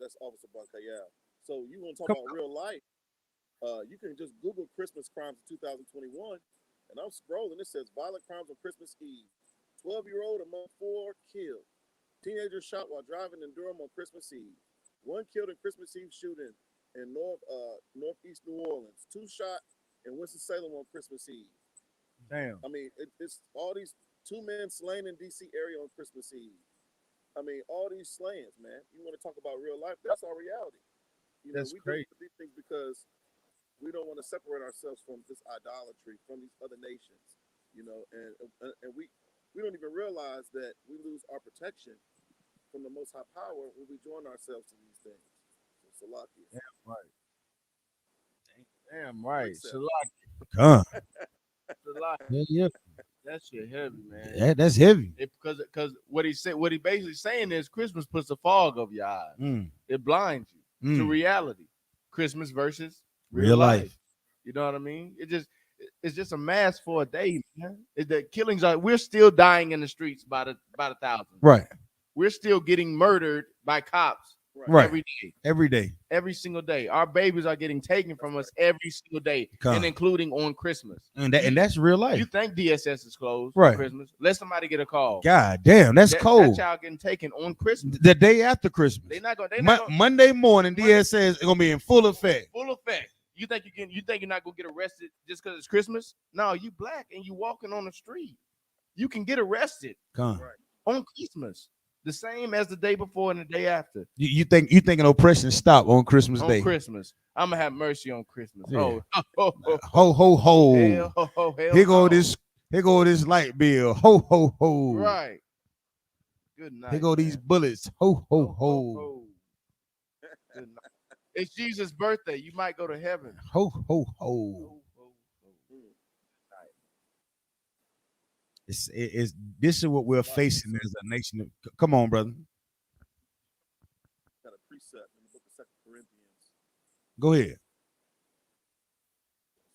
S7: That's Officer Bunkayal. So you want to talk about real life? You can just Google Christmas crimes of 2021. And I'm scrolling. It says violent crimes on Christmas Eve. 12-year-old among 4 killed. Teenager shot while driving in Durham on Christmas Eve. 1 killed in Christmas Eve shooting in northeast New Orleans. 2 shot in Winston-Salem on Christmas Eve.
S3: Damn.
S7: I mean, it's all these 2 men slain in D.C. area on Christmas Eve. I mean, all these slayings, man. You want to talk about real life? That's our reality.
S3: That's crazy.
S7: Do these things because we don't want to separate ourselves from this idolatry, from these other nations, and we don't even realize that we lose our protection from the Most High Power when we join ourselves to these things. So, Salakia.
S8: Damn right. Damn right. Salakia.
S3: Yeah.
S8: That shit heavy, man.
S3: Yeah, that's heavy.
S8: Because what he basically saying is Christmas puts a fog over your eyes. It blinds you to reality. Christmas versus real life. You know what I mean? It's just a mask for a day, man. The killings we're still dying in the streets by the thousands.
S3: Right.
S8: We're still getting murdered by cops
S3: every day.
S8: Every single day. Our babies are getting taken from us every single day, and including on Christmas.
S3: And that's real life.
S8: You think DSS is closed for Christmas? Let somebody get a call.
S3: God damn, that's cold.
S8: That child getting taken on Christmas.
S3: The day after Christmas.
S8: They're not gonna
S3: Monday morning, DSS is gonna be in full effect.
S8: Full effect. You think you're not gonna get arrested just because it's Christmas? No, you black and you walking on the street. You can get arrested on Christmas. The same as the day before and the day after.
S3: You thinking oppression stop on Christmas Day?
S8: On Christmas, I'm gonna have mercy on Christmas.
S3: Yeah.
S8: Ho
S3: ho ho.
S8: Hell, ho.
S3: Here go this light bill. Ho ho ho.
S8: Right. Good night.
S3: Here go these bullets. Ho ho ho.
S8: Good night. It's Jesus' birthday. You might go to heaven.
S3: Ho ho ho. This is what we're facing as a nation. Come on, brother.
S7: Got a precept in the book of 2 Corinthians.
S3: Go ahead.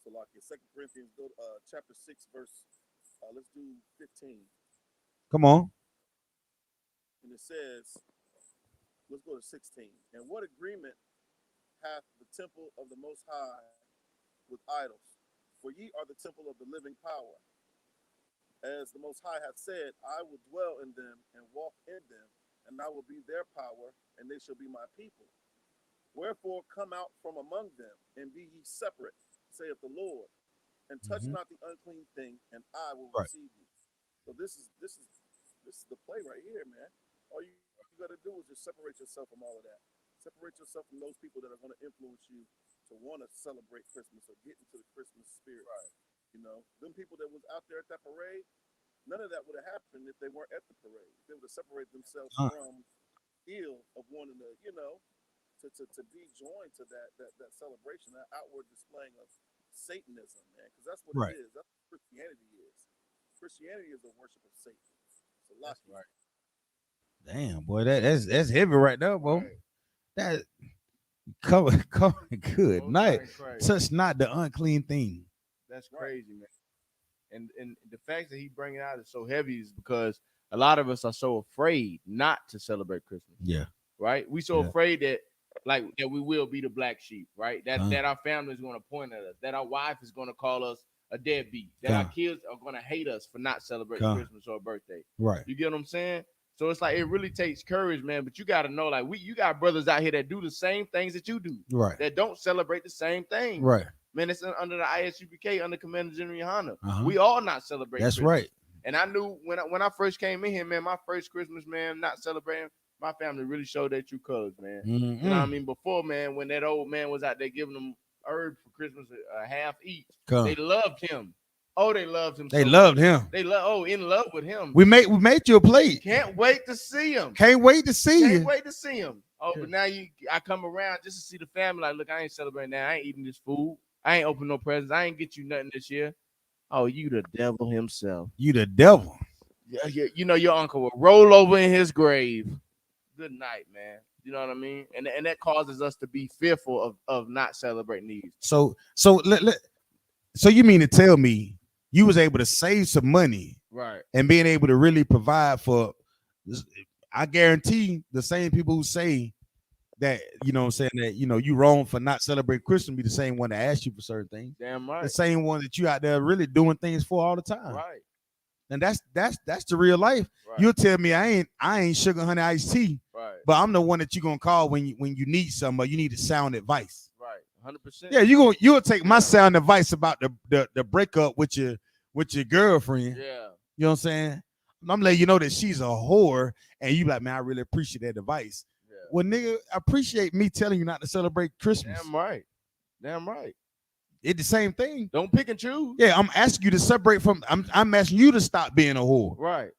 S7: So, like in 2 Corinthians, go to chapter 6, verse. Let's do 15.
S3: Come on.
S7: And it says, let's go to 16. And what agreement hath the temple of the Most High with idols? For ye are the temple of the living power. As the Most High hath said, I will dwell in them and walk in them, and I will be their power, and they shall be my people. Wherefore come out from among them, and be ye separate, saith the Lord, and touch not the unclean thing, and I will receive you. So this is the play right here, man. All you got to do is just separate yourself from all of that. Separate yourself from those people that are going to influence you to want to celebrate Christmas or get into the Christmas spirit. Right. Them people that was out there at that parade, none of that would have happened if they weren't at the parade. They would have separated themselves from ill of wanting to, to be joined to that celebration, that outward displaying of Satanism, man, because that's what it is. That's what Christianity is. Christianity is a worship of Satan. So that's right.
S3: Damn, boy, that's heavy right there, bro. That Come, good
S8: Most
S3: night.
S8: High Christ.
S3: Touch not the unclean thing.
S8: That's crazy, man. And the fact that he bringing out is so heavy is because a lot of us are so afraid not to celebrate Christmas.
S3: Yeah.
S8: Right? We so
S3: Yeah.
S8: afraid that that we will be the black sheep, right? That our family is going to point at us, that our wife is going to call us a deadbeat, that our kids are going to hate us for not celebrating Christmas or a birthday.
S3: Right.
S8: You get what I'm saying? So it's like it really takes courage, man. But you got to know, like you got brothers out here that do the same things that you do,
S3: Right?
S8: That don't celebrate the same thing,
S3: Right?
S8: Man, it's under the I.S.U.P.K, under Commander General YAHANNA.
S3: Uh-huh.
S8: We all not celebrating.
S3: That's
S8: Christmas.
S3: right.
S8: And I knew when I first came in here, man, my first Christmas, man, not celebrating. My family really showed their true colors, man.
S3: Mm-hmm.
S8: You know what I mean? Before, man, when that old man was out there giving them herbs for Christmas, a half each, they loved him. Oh, they loved him.
S3: They loved him.
S8: They in love with him.
S3: We made you a plate.
S8: Can't wait to see him.
S3: Can't wait to see you.
S8: Can't wait to see him. Oh, but now I come around just to see the family. Like, look, I ain't celebrating that. I ain't eating this food. I ain't opening no presents. I ain't get you nothing this year. Oh, you the devil himself.
S3: You the devil.
S8: Yeah, you know your uncle will roll over in his grave. Good night, man. You know what I mean? And that causes us to be fearful of not celebrating these.
S3: So you mean to tell me you was able to save some money,
S8: right?
S3: And being able to really provide for, I guarantee the same people who say that, you know what I'm saying, that, you know, you wrong for not celebrating Christmas be the same one that ask you for certain things.
S8: Damn right.
S3: The same one that you out there really doing things for all the time.
S8: Right.
S3: And that's the real life. Right. You'll tell me I ain't sugar honey iced tea.
S8: Right.
S3: But I'm the one that you're gonna call when you need something or you need a sound advice.
S8: Right. 100%.
S3: Yeah, you'll take my sound advice about the breakup with your girlfriend.
S8: Yeah.
S3: You know what I'm saying? I'm letting you know that she's a whore, and you like, man, I really appreciate that advice. Yeah. Well, nigga, appreciate me telling you not to celebrate Christmas.
S8: Damn right. Damn right.
S3: It's the same thing.
S8: Don't pick and choose.
S3: Yeah, I'm asking you to separate from. I'm asking you to stop being a whore.
S8: Right.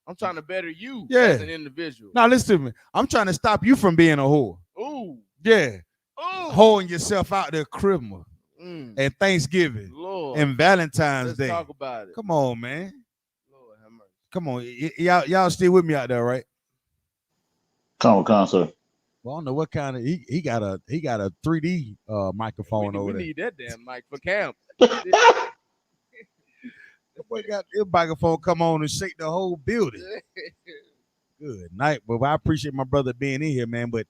S8: I'm trying to better you as an individual.
S3: Now listen to me. I'm trying to stop you from being a whore.
S8: Ooh.
S3: Yeah.
S8: Ooh.
S3: Holding yourself out there Christmas and Thanksgiving and Valentine's Day.
S8: Let's talk about it.
S3: Come on, man.
S8: Lord have mercy.
S3: Come on. Y'all still with me out there, right?
S9: Come on, sir.
S3: Well, I don't know what kind of he got a 3D microphone over there.
S8: We need that damn mic for camp.
S3: Boy got his microphone come on and shake the whole building. Good night, but I appreciate my brother being in here, man. But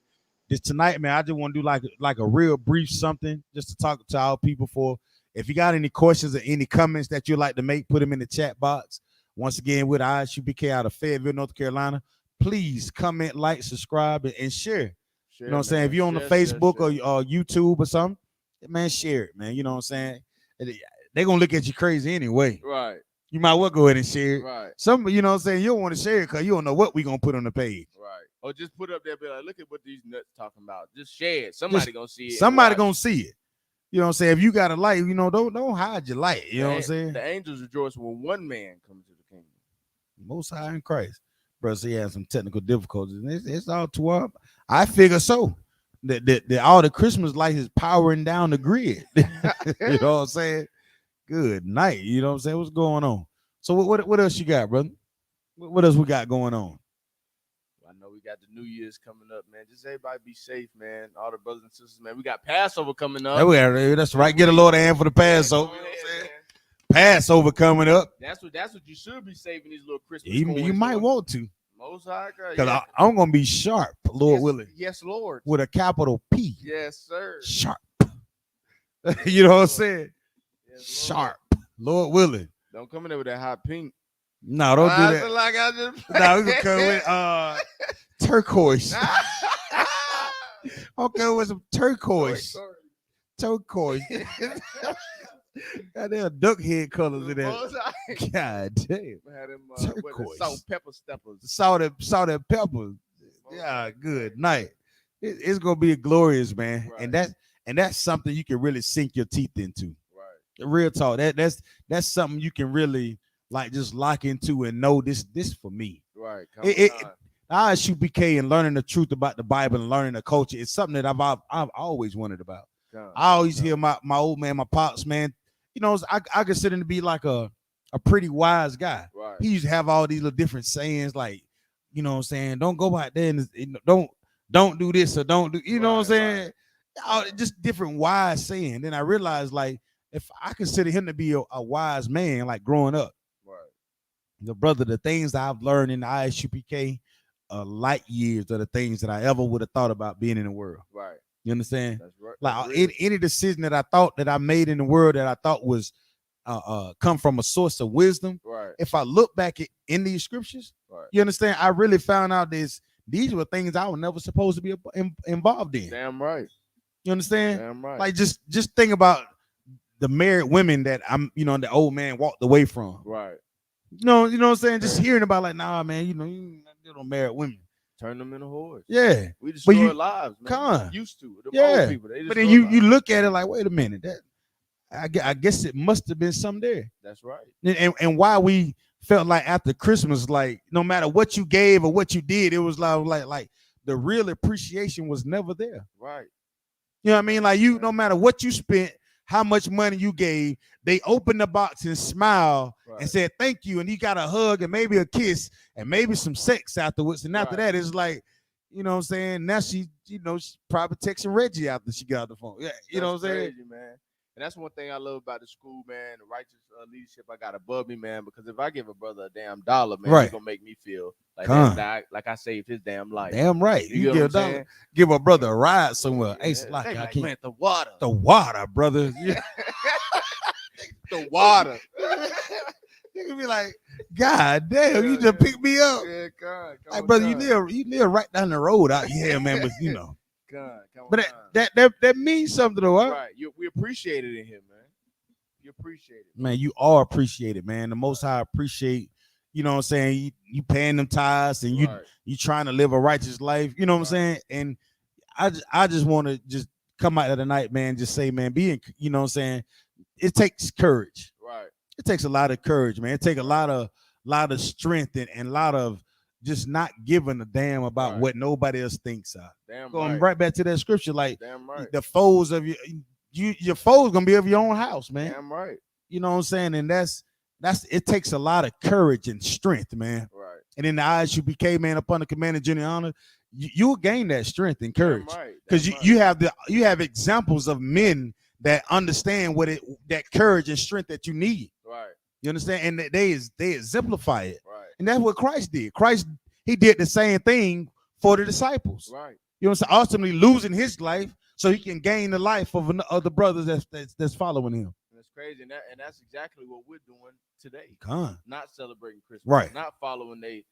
S3: this tonight, man, I just want to do like a real brief something just to talk to our people for. If you got any questions or any comments that you'd like to make, put them in the chat box. Once again, with I.S.U.P.K out of Fayetteville, North Carolina. Please comment, like, subscribe, and share. You know what I'm saying? If you're on the Facebook or YouTube or something, man, share it, man. You know what I'm saying? They're going to look at you crazy anyway.
S8: Right.
S3: You might well go ahead and share it.
S8: Right.
S3: Some, you know what I'm saying? You don't want to share it because you don't know what we're going to put on the page.
S8: Right. Or just put up there, be like, look at what these nuts talking about. Just share it. Somebody going to see it.
S3: Somebody going to see it. You know what I'm saying? If you got a light, you know, don't hide your light. You know what I'm saying?
S8: The angels rejoice when one man comes to the kingdom.
S3: Most High in Christ. Brother, he had some technical difficulties. And it's all too up. I figure so. That all the Christmas lights is powering down the grid. You know what I'm saying? Good night. You know what I'm saying? What's going on? So what else you got, brother? What else we got going on?
S8: I know we got the New Year's coming up, man. Just everybody be safe, man. All the brothers and sisters, man. We got Passover coming up.
S3: That's right. Get a Lord a hand for the Passover. You know what I'm saying? Passover coming up.
S8: That's what you should be saving these little Christmas.
S3: You might want to.
S8: Most High,
S3: because I'm gonna be sharp, Lord willing.
S8: Yes, Lord.
S3: With a capital P.
S8: Yes, sir.
S3: Sharp. You know what I'm saying? Yes, sharp, Lord willing.
S8: Don't come in there with that hot pink.
S3: No, don't do that.
S8: Like I just.
S3: No, we gonna come with turquoise. Okay, with some turquoise. Turquoise. Got their duck head colors in there. God damn.
S8: Turquoise. Salt, pepper steppers.
S3: Salt and pepper. Yeah, good night. It's gonna be glorious, man. Right. And that's something you can really sink your teeth into. Right. Real talk. That's something you can really like just lock into and know this for me.
S8: Right.
S3: I.S.U.P.K and learning the truth about the Bible and learning the culture is something that I've always wondered about. I always hear my old man, my pops, man. You know, I consider him to be like a pretty wise guy.
S8: Right.
S3: He used to have all these little different sayings, like, you know what I'm saying, don't go out there and don't do this or don't do, you know what I'm saying? Right. just different wise saying. Then I realized, like, if I consider him to be a wise man, like growing up,
S8: Right.
S3: the brother, the things that I've learned in the I.S.U.P.K, light years of the things that I ever would have thought about being in the world.
S8: Right.
S3: You understand?
S8: That's right.
S3: Like any decision that I thought that I made in the world that I thought was come from a source of wisdom.
S8: Right.
S3: If I look back in these scriptures,
S8: Right.
S3: you understand? I really found out these were things I was never supposed to be involved in.
S8: Damn right.
S3: You understand?
S8: Damn right.
S3: Like just think about the married women that the old man walked away from.
S8: Right.
S3: You know what I'm saying? Just hearing about like, nah, man, you don't marry women.
S8: Turn them into whores.
S3: Yeah.
S8: We destroy lives, man.
S3: Con.
S8: Used to. The
S3: Yeah.
S8: old people.
S3: But then you look at it like, wait a minute, that I guess it must have been some there.
S8: That's right.
S3: And why we felt like after Christmas, like no matter what you gave or what you did, it was like the real appreciation was never there.
S8: Right.
S3: You know what I mean? Like no matter what you spent, how much money you gave, they opened the box and smiled and said thank you, and you got a hug and maybe a kiss and maybe some sex afterwards. And after that, it's like, you know what I'm saying? Now she probably texting Reggie after she got off the phone. Yeah, you know what I'm saying?
S8: Crazy, man. And that's one thing I love about the school, man. The righteous leadership I got above me, man. Because if I give a brother a damn dollar, man, he's gonna make me feel like I saved his damn life.
S3: Damn right. You give a dollar, give a brother a ride somewhere.
S8: Yeah.
S3: Ace, like, I can't.
S8: Man, the water.
S3: The water, brother. Yeah.
S8: The water.
S3: You can be like, God damn, you just picked me up.
S8: Yeah, God.
S3: Like, brother, you live right down the road out here, man. But
S8: God,
S3: but that means something though, huh?
S8: Right. We appreciate it in here, man. You appreciate it.
S3: Man, you are appreciated, man. The Most High appreciate, you know what I'm saying? You paying them tithes and you trying to live a righteous life, you know what I'm saying? And I just want to just come out of the night, man, just say, man, you know what I'm saying? It takes courage.
S8: Right.
S3: It takes a lot of courage, man. It takes a lot of strength and a lot of just not giving a damn about what nobody else thinks of. Going right back to that scripture, like the foes of your foes gonna be of your own house, man.
S8: Damn right.
S3: You know what I'm saying? And that's it takes a lot of courage and strength, man.
S8: Right.
S3: And in the I.S.U.P.K, man, upon the command of Junior Honor, you'll gain that strength and courage. Because you have examples of men that understand that courage and strength that you need.
S8: Right.
S3: You understand? And they exemplify it.
S8: Right.
S3: And that's what Christ did. He did the same thing for the disciples.
S8: Right.
S3: You know what I'm saying? Ultimately losing his life so he can gain the life of other brothers that's following him.
S8: That's crazy. And that's exactly what we're doing today. Not celebrating Christmas.
S3: Right.
S8: Not following they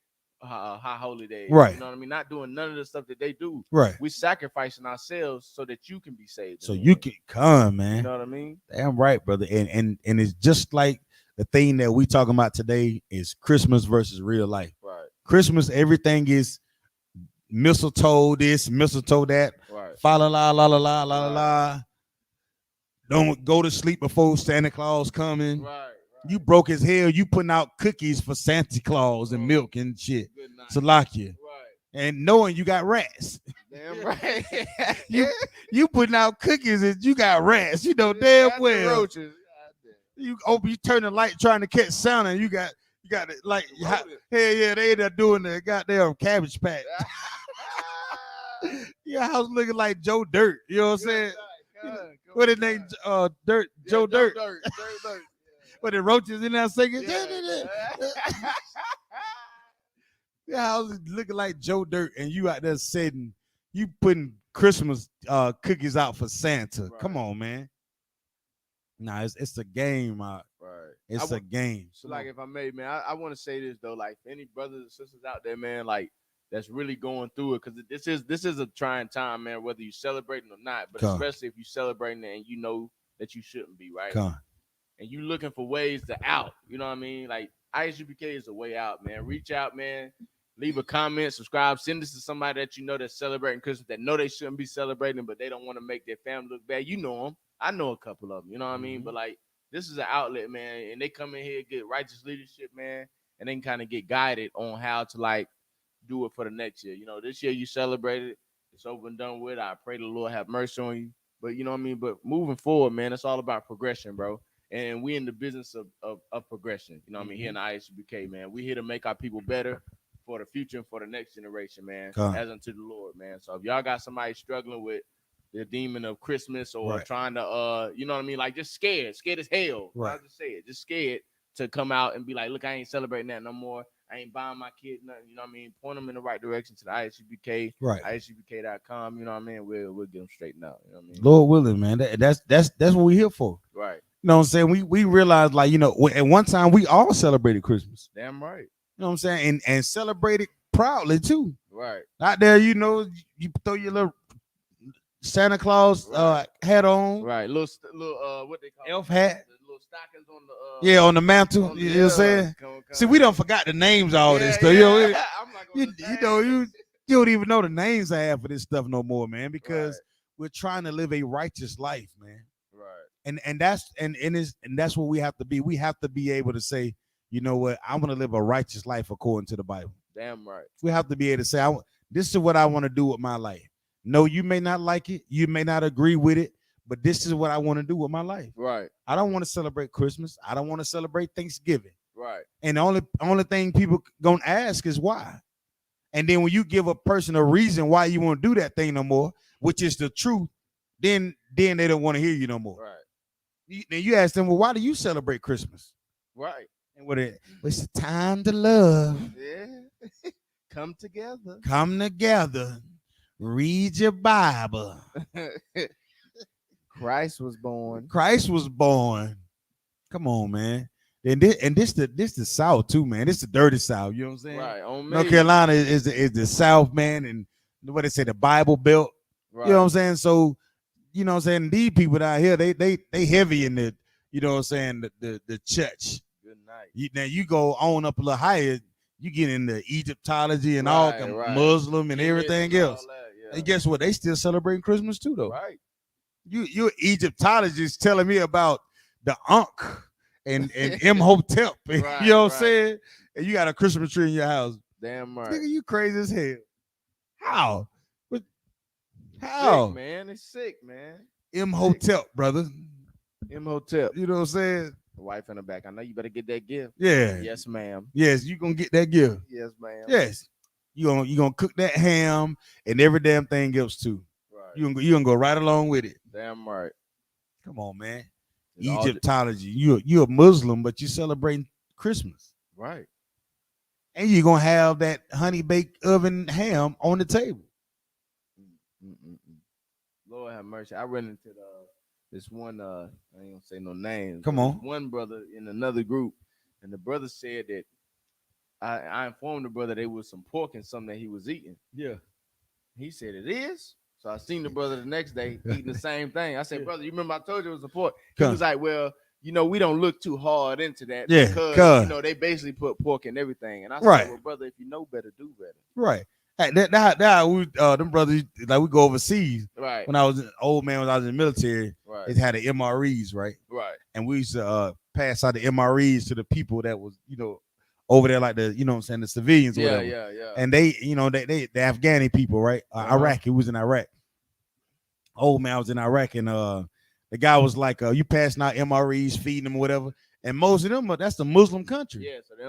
S8: high holy days.
S3: Right.
S8: You know what I mean? Not doing none of the stuff that they do.
S3: Right.
S8: We sacrificing ourselves so that you can be saved.
S3: So you can come, man.
S8: You know what I mean?
S3: Damn right, brother. And it's just like the thing that we talking about today is Christmas versus real life.
S8: Right.
S3: Christmas, everything is mistletoe this, mistletoe that.
S8: Right.
S3: Fa la la la la la la la. Don't go to sleep before Santa Claus coming.
S8: Right.
S3: You broke as hell. You putting out cookies for Santa Claus and milk and shit. Salakia.
S8: Right.
S3: And knowing you got rats.
S8: Damn right.
S3: you putting out cookies and you got rats. You know damn well.
S8: Roaches.
S3: You turn the light trying to catch Santa and you got it like hell yeah, they there doing the goddamn Cabbage Patch. Your house looking like Joe Dirt. You know what I'm saying? What his name? Dirt. Joe Dirt.
S8: Dirt.
S3: But the roaches in there singing. Your house is looking like Joe Dirt, and you out there sitting, you putting Christmas cookies out for Santa.
S8: Right.
S3: Come on, man. Nah, it's a game,
S8: Right.
S3: It's a game.
S8: So, like, if I may, man, I want to say this though, like, for any brothers and sisters out there, man, like, that's really going through it, because this is a trying time, man, whether you celebrating or not, but especially if you celebrating it and you know that you shouldn't be, right? And you looking for ways to out, you know what I mean? Like, I.S.U.P.K is a way out, man. Reach out, man. Leave a comment, subscribe, send this to somebody that you know that's celebrating Christmas, that know they shouldn't be celebrating, but they don't want to make their family look bad. You know them. I know a couple of them, you know what I mean? But, like, this is an outlet, man, and they come in here, get righteous leadership, man, and they can kind of get guided on how to, like, do it for the next year. You know, this year you celebrated. It's over and done with. I pray the Lord have mercy on you. But, you know what I mean? But moving forward, man, it's all about progression, bro. And we in the business of progression. You know what I mean? Here in the I.S.U.P.K, man. We here to make our people better for the future and for the next generation, man. As unto the Lord, man. So if y'all got somebody struggling with the demon of Christmas or
S3: Right.
S8: trying to you know what I mean, like just scared as hell.
S3: Right.
S8: I'll just say it, just scared to come out and be like, look, I ain't celebrating that no more. I ain't buying my kid nothing. You know what I mean? Point them in the right direction to the I.S.U.P.K.
S3: Right.
S8: I.S.U.P.K.com. You know what I mean? We'll get them straightened out. You know what I mean?
S3: Lord willing, man. That's what we're here for.
S8: Right.
S3: You know what I'm saying? We realized, like, you know, at one time we all celebrated Christmas.
S8: Damn right.
S3: You know what I'm saying? And celebrated proudly too.
S8: Right.
S3: Out there, you know, you throw your little Santa Claus hat on.
S8: Right. Little what they call
S3: elf hat.
S8: The little stockings on the
S3: Yeah, on the mantle. You know what I'm saying? See, we done forgot the names of all this stuff. You know, you don't even know the names I have for this stuff no more, man, because we're trying to live a righteous life, man.
S8: Right.
S3: And that's what we have to be. We have to be able to say, you know what, I want to live a righteous life according to the Bible.
S8: Damn right.
S3: We have to be able to say, this is what I want to do with my life. No, you may not like it, you may not agree with it, but this is what I want to do with my life.
S8: Right.
S3: I don't want to celebrate Christmas. I don't want to celebrate Thanksgiving.
S8: Right.
S3: And the only thing people gonna ask is why. And then when you give a person a reason why you want to do that thing no more, which is the truth, then they don't want to hear you no more.
S8: Right.
S3: Then you ask them, well, why do you celebrate Christmas?
S8: Right.
S3: And it's a time to love.
S8: Yeah. Come together.
S3: Come together. Read your Bible.
S8: Christ was born.
S3: Christ was born. Come on, man. And this the South too, man. This the dirty South. You know what I'm saying?
S8: Right. On
S3: North Carolina is the South, man, and what they say, the Bible Belt. Right. You know what I'm saying? So, you know what I'm saying? These people out here, they heavy in the, you know what I'm saying, the church.
S8: Good night.
S3: Now you go on up a little higher, you get into Egyptology and all the Muslim and everything else. And guess what? They still celebrating Christmas too, though.
S8: Right.
S3: You Egyptologist telling me about the Ankh and Imhotep. Right, you know what I'm saying? And you got a Christmas tree in your house.
S8: Damn right.
S3: Nigga, you crazy as hell. How? How?
S8: Sick, man. It's sick, man.
S3: Imhotep, brother.
S8: Imhotep.
S3: You know what I'm saying?
S8: The wife in the back. I know you better get that gift.
S3: Yeah.
S8: Yes, ma'am.
S3: Yes, you gonna get that gift.
S8: Yes, ma'am.
S3: Yes. You gonna cook that ham and every damn thing else too. Right. You gonna go right along with it.
S8: Damn right.
S3: Come on, man.
S8: It's
S3: Egyptology. You're a Muslim, but you celebrating Christmas.
S8: Right.
S3: And you're gonna have that honey baked oven ham on the table.
S8: Lord have mercy. I ran into this one, I ain't gonna say no names.
S3: Come on.
S8: One brother in another group, and the brother said that I informed the brother there was some pork in something that he was eating.
S3: Yeah.
S8: He said it is. So I seen the brother the next day eating the same thing. I said, brother, you remember I told you it was a pork? He was like, well, you know, we don't look too hard into that because you know they basically put pork in everything. And I said, well, brother, if you know better, do better.
S3: Right. Hey, that we them brothers, like, we go overseas.
S8: Right.
S3: When I was an old man, when I was in the military, it had the MREs, right?
S8: Right.
S3: And we used to pass out the MREs to the people that was, you know, over there, like the, you know what I'm saying, the civilians or whatever.
S8: Yeah.
S3: And they, you know, they the Afghani people, right? Iraq. He was in Iraq. Old man was in Iraq, and the guy was like, you passing out MREs, feeding them or whatever. And most of them, that's the Muslim country.
S8: Yeah, so they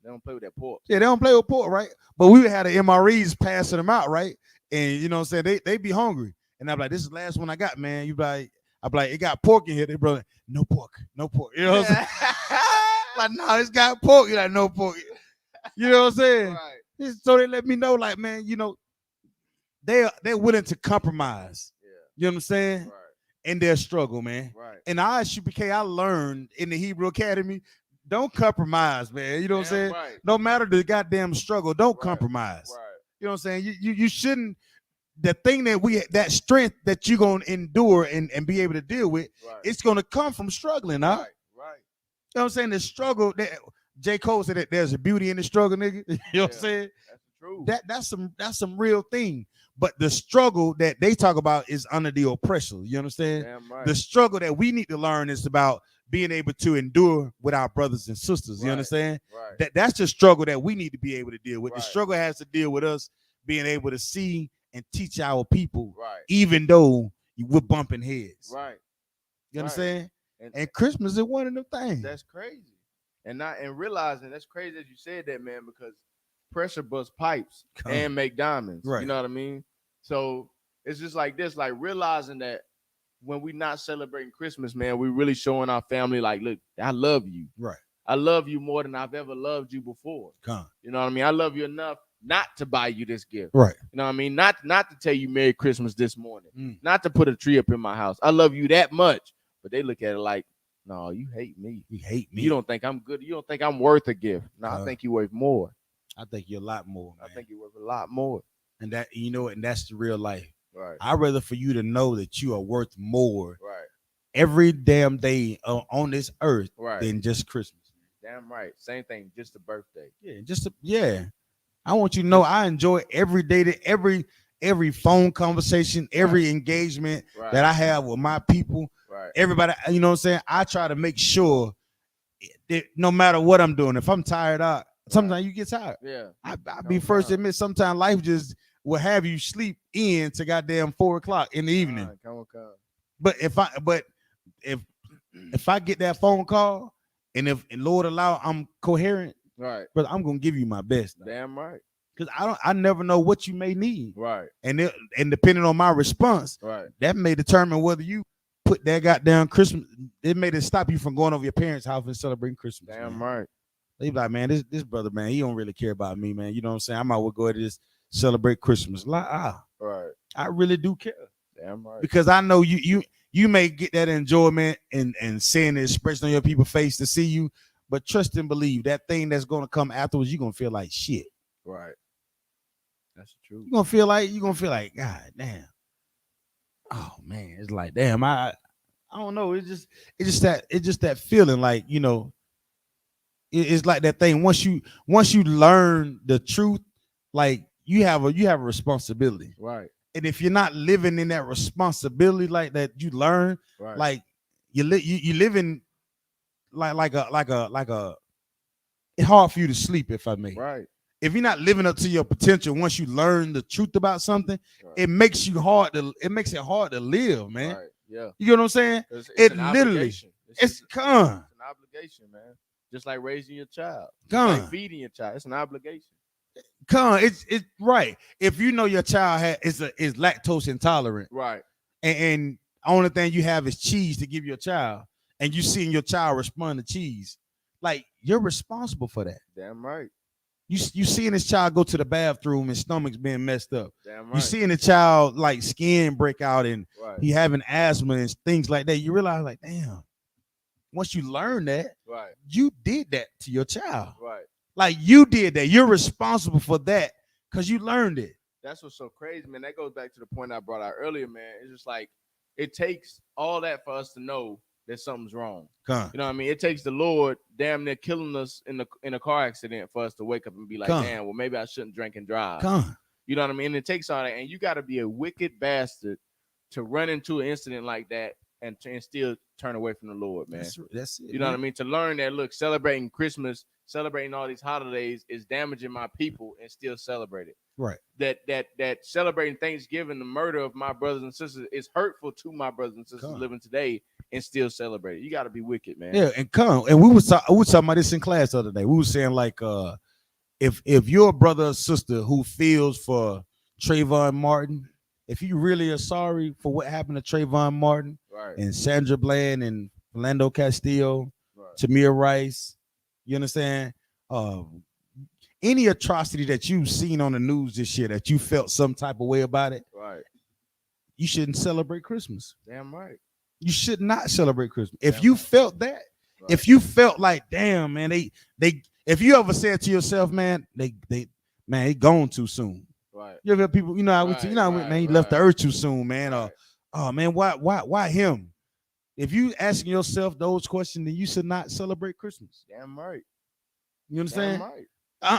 S8: don't play with that pork.
S3: Yeah, they don't play with pork, right? But we had the MREs passing them out, right? And you know what I'm saying, they be hungry. And I'm like, this is the last one I got, man. You like, I'm like, it got pork in here. They brother, no pork. You know what I'm saying? Like, no, it's got pork. You're like, no pork. You know what I'm saying?
S8: Right.
S3: So they let me know, like, man, you know, they're willing to compromise. Yeah. You know what I'm saying?
S8: Right.
S3: In their struggle, man.
S8: Right.
S3: And I.S.U.P.K, I learned in the Hebrew Academy, don't compromise, man. You know what I'm saying?
S8: Right.
S3: No matter the goddamn struggle, don't compromise.
S8: Right.
S3: You know what I'm saying? You shouldn't. The thing that strength that you're gonna endure and be able to deal with, it's gonna come from struggling, huh?
S8: Right.
S3: You know what I'm saying? The struggle that J. Cole said that there's a beauty in the struggle, nigga. You know what I'm saying?
S8: That's the truth.
S3: That's some real thing. But the struggle that they talk about is under the oppressor. You understand?
S8: Damn right.
S3: The struggle that we need to learn is about being able to endure with our brothers and sisters. You understand?
S8: Right.
S3: That's the struggle that we need to be able to deal with. The struggle has to deal with us being able to see and teach our people, even though we're bumping heads.
S8: Right.
S3: You understand? And Christmas is one of them things.
S8: That's crazy. And realizing that's crazy that you said that, man, because pressure busts pipes and make diamonds.
S3: Right.
S8: You know what I mean? So It's just like this, like realizing that when we not celebrating Christmas, man, we really showing our family, like, look, I love you.
S3: Right.
S8: I love you more than I've ever loved you before. You know what I mean? I love you enough not to buy you this gift.
S3: Right.
S8: You know what I mean? Not to tell you Merry Christmas this morning. Not to put a tree up in my house. I love you that much. But they look at it like, no, you hate me.
S3: You hate me.
S8: You don't think I'm good. You don't think I'm worth a gift. No, I think you're worth more.
S3: I think you're a lot more, man.
S8: I think you're worth a lot more.
S3: And that, you know, and that's the real life.
S8: Right.
S3: I'd rather for you to know that you are worth more
S8: right.
S3: every damn day on this earth
S8: right.
S3: than just Christmas.
S8: Damn right. Same thing, just a birthday.
S3: Yeah, I want you to know I enjoy every day, every phone conversation, every engagement that I have with my people.
S8: Right.
S3: Everybody, you know what I'm saying? I try to make sure that no matter what I'm doing, if I'm tired out, sometimes you get tired.
S8: Yeah.
S3: I'll be first to admit sometimes life just will have you sleep in to goddamn 4:00 in the evening.
S8: Come.
S3: But if I get that phone call and if Lord allow I'm coherent,
S8: right,
S3: but I'm gonna give you my best.
S8: Damn right.
S3: Because I never know what you may need.
S8: Right.
S3: And depending on my response, that may determine whether you put that goddamn Christmas, it may stop you from going over your parents' house and celebrating Christmas.
S8: Damn
S3: man.
S8: right.
S3: They be like, man, this brother, man, he don't really care about me, man. You know what I'm saying? I might well go ahead and just celebrate Christmas. Like,
S8: right.
S3: I really do care.
S8: Damn right.
S3: Because I know you may get that enjoyment and seeing the expression on your people's face to see you, but trust and believe that thing that's gonna come afterwards, you're gonna feel like shit.
S8: Right. That's true.
S3: You're gonna feel like, God damn. Oh man, it's like damn, I don't know. It's just that feeling like, you know, it's like that thing. Once you learn the truth, like you have a responsibility.
S8: Right.
S3: And if you're not living in that responsibility like that, you learn, like you living like a it's hard for you to sleep, if I may.
S8: Right.
S3: If you're not living up to your potential, once you learn the truth about something, it makes it hard to live, man.
S8: Right. Yeah.
S3: You know what I'm saying?
S8: It's
S3: it
S8: an
S3: literally
S8: obligation.
S3: it's
S8: an obligation, man. Just like raising your child. Just like feeding your child. It's an obligation.
S3: It's right. If you know your child is lactose intolerant,
S8: right,
S3: and only thing you have is cheese to give your child, and you seeing your child respond to cheese, like you're responsible for that.
S8: Damn right.
S3: You seeing this child go to the bathroom and stomach's being messed up.
S8: Damn right.
S3: You seeing the child like skin break out and he having asthma and things like that. You realize like, damn. Once you learn that, you did that to your child.
S8: Right.
S3: Like you did that. You're responsible for that because you learned it.
S8: That's what's so crazy, man. That goes back to the point I brought out earlier, man. It's just like it takes all that for us to know that something's wrong. You know what I mean? It takes the Lord damn near killing us in a car accident for us to wake up and be like, damn, well, maybe I shouldn't drink and drive. You know what I mean? And it takes all that, and you got to be a wicked bastard to run into an incident like that and still turn away from the Lord, man.
S3: That's it.
S8: You know what I mean? To learn that, look, celebrating Christmas, celebrating all these holidays is damaging my people and still celebrate it.
S3: Right.
S8: That celebrating Thanksgiving, the murder of my brothers and sisters is hurtful to my brothers and sisters living today and still celebrate it. You got to be wicked, man.
S3: Yeah, and we was talking about this in class the other day. We were saying like, if you're a brother or sister who feels for Trayvon Martin, if you really are sorry for what happened to Trayvon Martin and Sandra Bland and Philando Castillo, Tamir Rice, you understand? Any atrocity that you've seen on the news this year that you felt some type of way about it, you shouldn't celebrate Christmas.
S8: Damn right.
S3: You should not celebrate Christmas. If you felt that, if you felt like, damn, man, they if you ever said to yourself, man, they gone too soon.
S8: Right.
S3: You ever have people, man, he left the earth too soon, man. Or, oh man, why him? If you asking yourself those questions, then you should not celebrate Christmas.
S8: Damn right.
S3: You understand?
S8: Damn right.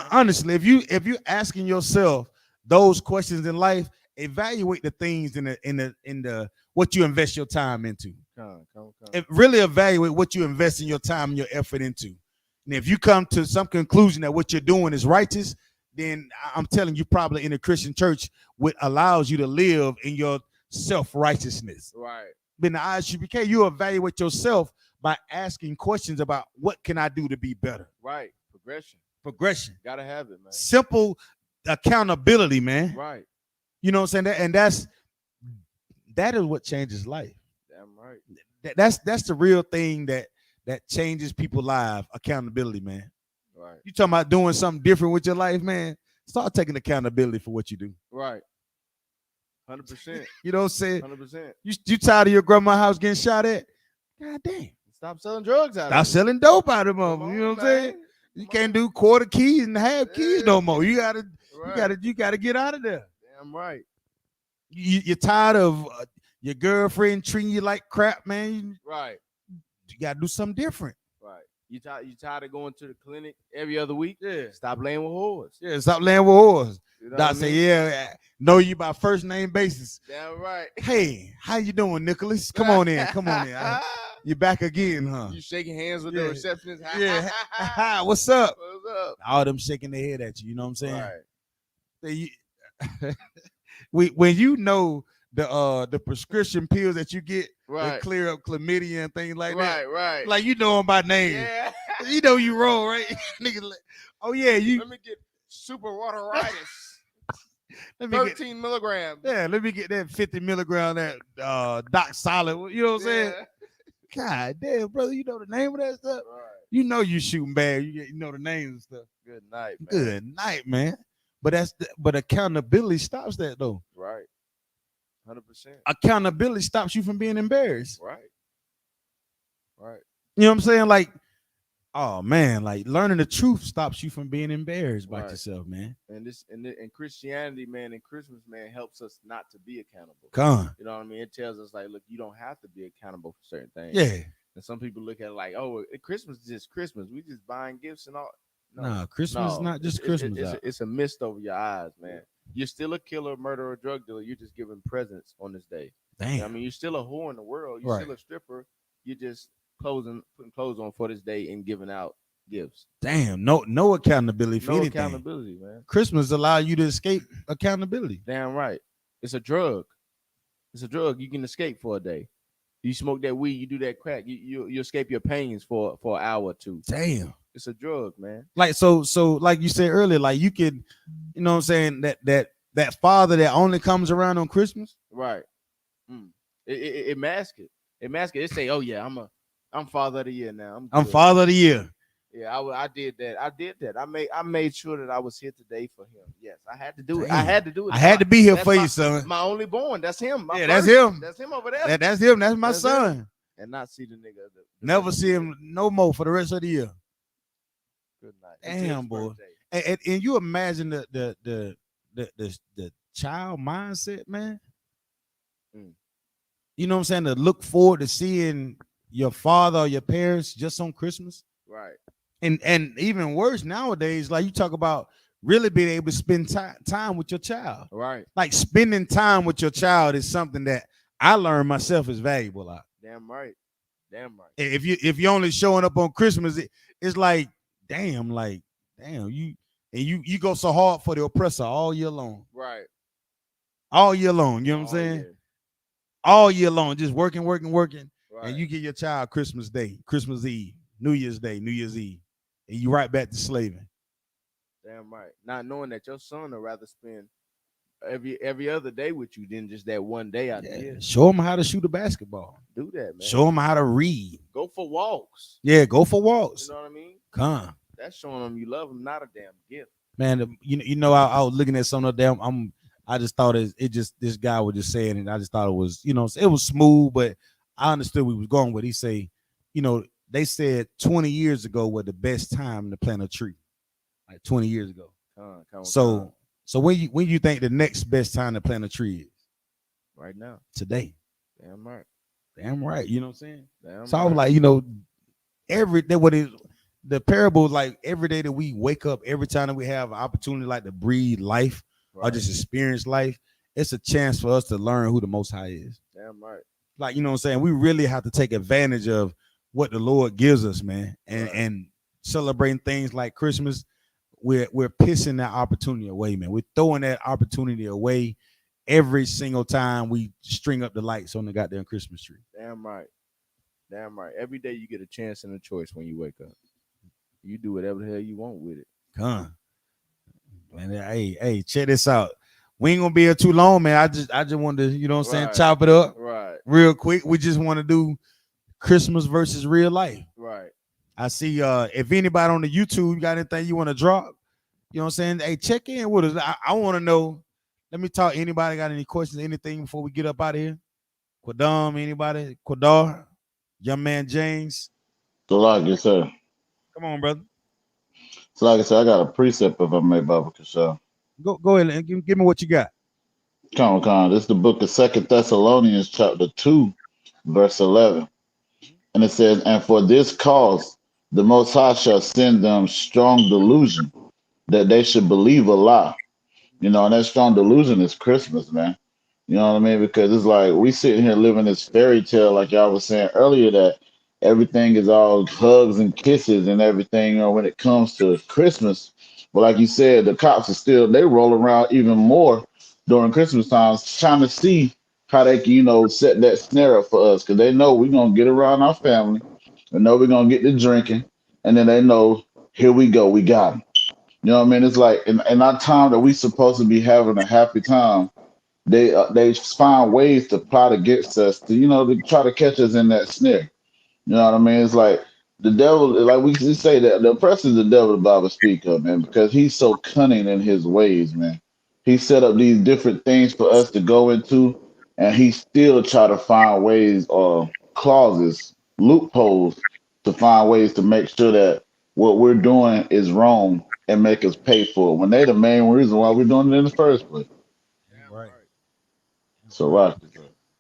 S3: Honestly, if you asking yourself those questions in life, evaluate the things in the what you invest your time into. Really evaluate what you invest in your time and your effort into. And if you come to some conclusion that what you're doing is righteous, then I'm telling you, probably in a Christian church, what allows you to live in your self-righteousness.
S8: Right.
S3: But in the I.S.U.P.K, you evaluate yourself by asking questions about what can I do to be better.
S8: Right. Progression. Gotta have it, man.
S3: Simple accountability, man.
S8: Right.
S3: You know what I'm saying? And that is what changes life.
S8: Damn right.
S3: That's the real thing that changes people's lives. Accountability, man.
S8: Right.
S3: You talking about doing something different with your life, man? Start taking accountability for what you do.
S8: Right. 100%.
S3: You know what I'm saying?
S8: 100%.
S3: You tired of your grandma's house getting shot at? God damn.
S8: Stop selling drugs out
S3: Stop
S8: of it.
S3: selling dope out of them.
S8: Come
S3: You know
S8: on,
S3: what I'm saying?
S8: man.
S3: You
S8: Come
S3: can't
S8: on.
S3: do quarter keys and half keys
S8: Yeah.
S3: no more. You gotta
S8: Right.
S3: you gotta get out of there.
S8: Damn right.
S3: You're tired of your girlfriend treating you like crap, man.
S8: Right.
S3: You gotta do something different.
S8: Right. You tired of going to the clinic every other week? Yeah. Stop laying with whores.
S3: Yeah, stop laying with whores.
S8: You know
S3: Doc
S8: what I
S3: say,
S8: mean?
S3: yeah, know you by first name basis.
S8: Damn right.
S3: Hey, how you doing, Nicholas? Come on in. Come on in. You back again, huh?
S8: You shaking hands with
S3: Yeah.
S8: the receptionist?
S3: Yeah. Hi, what's up?
S8: What's up?
S3: All them shaking their head at you. You know what I'm saying?
S8: Right.
S3: When you know the prescription pills that you get
S8: Right.
S3: that clear up chlamydia and things like that.
S8: Right.
S3: Like you know them by name.
S8: Yeah.
S3: You know you roll, right? Nigga, like, oh yeah, you
S8: Let me get super wateritis.
S3: let me get
S8: 13 milligrams.
S3: yeah, let me get that 50 milligram that Doc Solid. You know what I'm saying? God damn, brother, you know the name of that stuff?
S8: Right.
S3: You know you shooting bad. You know the names and stuff.
S8: Good night, man.
S3: Good night, man. But accountability stops that though.
S8: Right. 100%.
S3: Accountability stops you from being embarrassed.
S8: Right. Right.
S3: You know what I'm saying? Like, oh man, like learning the truth stops you from being embarrassed by yourself, man.
S8: And Christianity, man, and Christmas, man, helps us not to be accountable.
S3: Come.
S8: You know what I mean? It tells us like, look, you don't have to be accountable for certain things.
S3: Yeah.
S8: And some people look at it like, oh, Christmas is just Christmas. We just buying gifts and all.
S3: No, Christmas is not just Christmas.
S8: It's a mist over your eyes, man. You're still a killer, murderer, drug dealer. You're just giving presents on this day.
S3: Damn.
S8: You know I mean, you're still a whore in the world. You're still a stripper. You're just putting clothes on for this day and giving out gifts.
S3: Damn, no accountability for anything.
S8: No accountability, man.
S3: Christmas allow you to escape accountability.
S8: Damn right. It's a drug. It's a drug you can escape for a day. You smoke that weed, you do that crack, you escape your pains for an hour or two.
S3: Damn.
S8: It's a drug, man.
S3: Like so like you said earlier, like you could, you know what I'm saying, that father that only comes around on Christmas.
S8: Right. It masks it. It masks it. It say, oh yeah, I'm father of the year now.
S3: I'm father of the year.
S8: Yeah, I did that. I made sure that I was here today for him. Yes, I had to do it.
S3: Damn.
S8: I had to do it.
S3: I had to be here for you, son.
S8: My only born. That's him.
S3: Yeah, that's him.
S8: That's him over there.
S3: That's him. That's my son.
S8: Him. And not see the nigga.
S3: Never see him no more for the rest of the year.
S8: Good night.
S3: Damn, boy. And you imagine the child mindset, man. You know what I'm saying? To look forward to seeing your father or your parents just on Christmas.
S8: Right.
S3: And even worse nowadays, like you talk about really being able to spend time with your child.
S8: Right.
S3: Like spending time with your child is something that I learned myself is valuable.
S8: Damn right. Damn right.
S3: If you're only showing up on Christmas, it's like, damn, you go so hard for the oppressor all year long.
S8: Right.
S3: All year long. You know what I'm saying?
S8: Year.
S3: All year long, just working.
S8: Right.
S3: And you get your child Christmas Day, Christmas Eve, New Year's Day, New Year's Eve, and you right back to slaving.
S8: Damn right. Not knowing that your son would rather spend every other day with you than just that one day out there.
S3: Show him how to shoot a basketball.
S8: Do that, man.
S3: Show him how to read.
S8: Go for walks.
S3: Yeah, go for walks.
S8: You know what I mean?
S3: Come.
S8: That's showing them you love them, not a damn gift.
S3: Man, you know, I was looking at some of them. I just thought this guy was just saying it. I just thought it was, you know, it was smooth, but I understood where he was going with. He say, you know, they said 20 years ago was the best time to plant a tree. Like 20 years ago. So when you think the next best time to plant a tree is?
S8: Right now.
S3: Today.
S8: Damn right.
S3: Damn right. You know what I'm saying?
S8: Damn
S3: so
S8: right.
S3: I was like, you know, the parable is like every day that we wake up, every time that we have an opportunity like to breathe life or just experience life, it's a chance for us to learn who the Most High is.
S8: Damn right.
S3: Like, you know what I'm saying? We really have to take advantage of what the Lord gives us, man. And celebrating things like Christmas, we're pissing that opportunity away, man. We're throwing that opportunity away every single time we string up the lights on the goddamn Christmas tree.
S8: Damn right. Damn right. Every day you get a chance and a choice when you wake up. You do whatever the hell you want with it.
S3: Man, hey, check this out. We ain't gonna be here too long, man. I just wanted to, you know what I'm saying, chop it up real quick. We just want to do Christmas versus real life.
S8: Right.
S3: I see if anybody on the YouTube got anything you want to drop, you know what I'm saying? Hey, check in with us. I want to know. Let me talk. Anybody got any questions, anything before we get up out of here? Quadam, anybody? Quadar? Young man James?
S9: So like I said,
S3: Come on, brother.
S9: so like I said, I got a precept if I may, Baba Kasha.
S3: Go ahead and give me what you got.
S9: Con. This is the book of Second Thessalonians, chapter 2, verse 11. And it says, and for this cause the Most High shall send them strong delusion that they should believe a lie. You know, and that strong delusion is Christmas, man. You know what I mean? Because it's like we sitting here living this fairy tale, like y'all was saying earlier, that everything is all hugs and kisses and everything, you know, when it comes to Christmas. But like you said, the cops are still, they roll around even more during Christmas times trying to see how they can, you know, set that snare up for us. Because they know we're going to get around our family. They know we're going to get to drinking. And then they know, here we go, we got them. You know what I mean? It's like in our time that we supposed to be having a happy time, they find ways to plot against us to, you know, to try to catch us in that snare. You know what I mean? It's like the devil, like we say that the oppressor is the devil the Bible speak of, man, because he's so cunning in his ways, man. He set up these different things for us to go into, and he still try to find ways or clauses, loopholes to find ways to make sure that what we're doing is wrong and make us pay for it when they the main reason why we're doing it in the first place.
S3: Right.
S9: So right.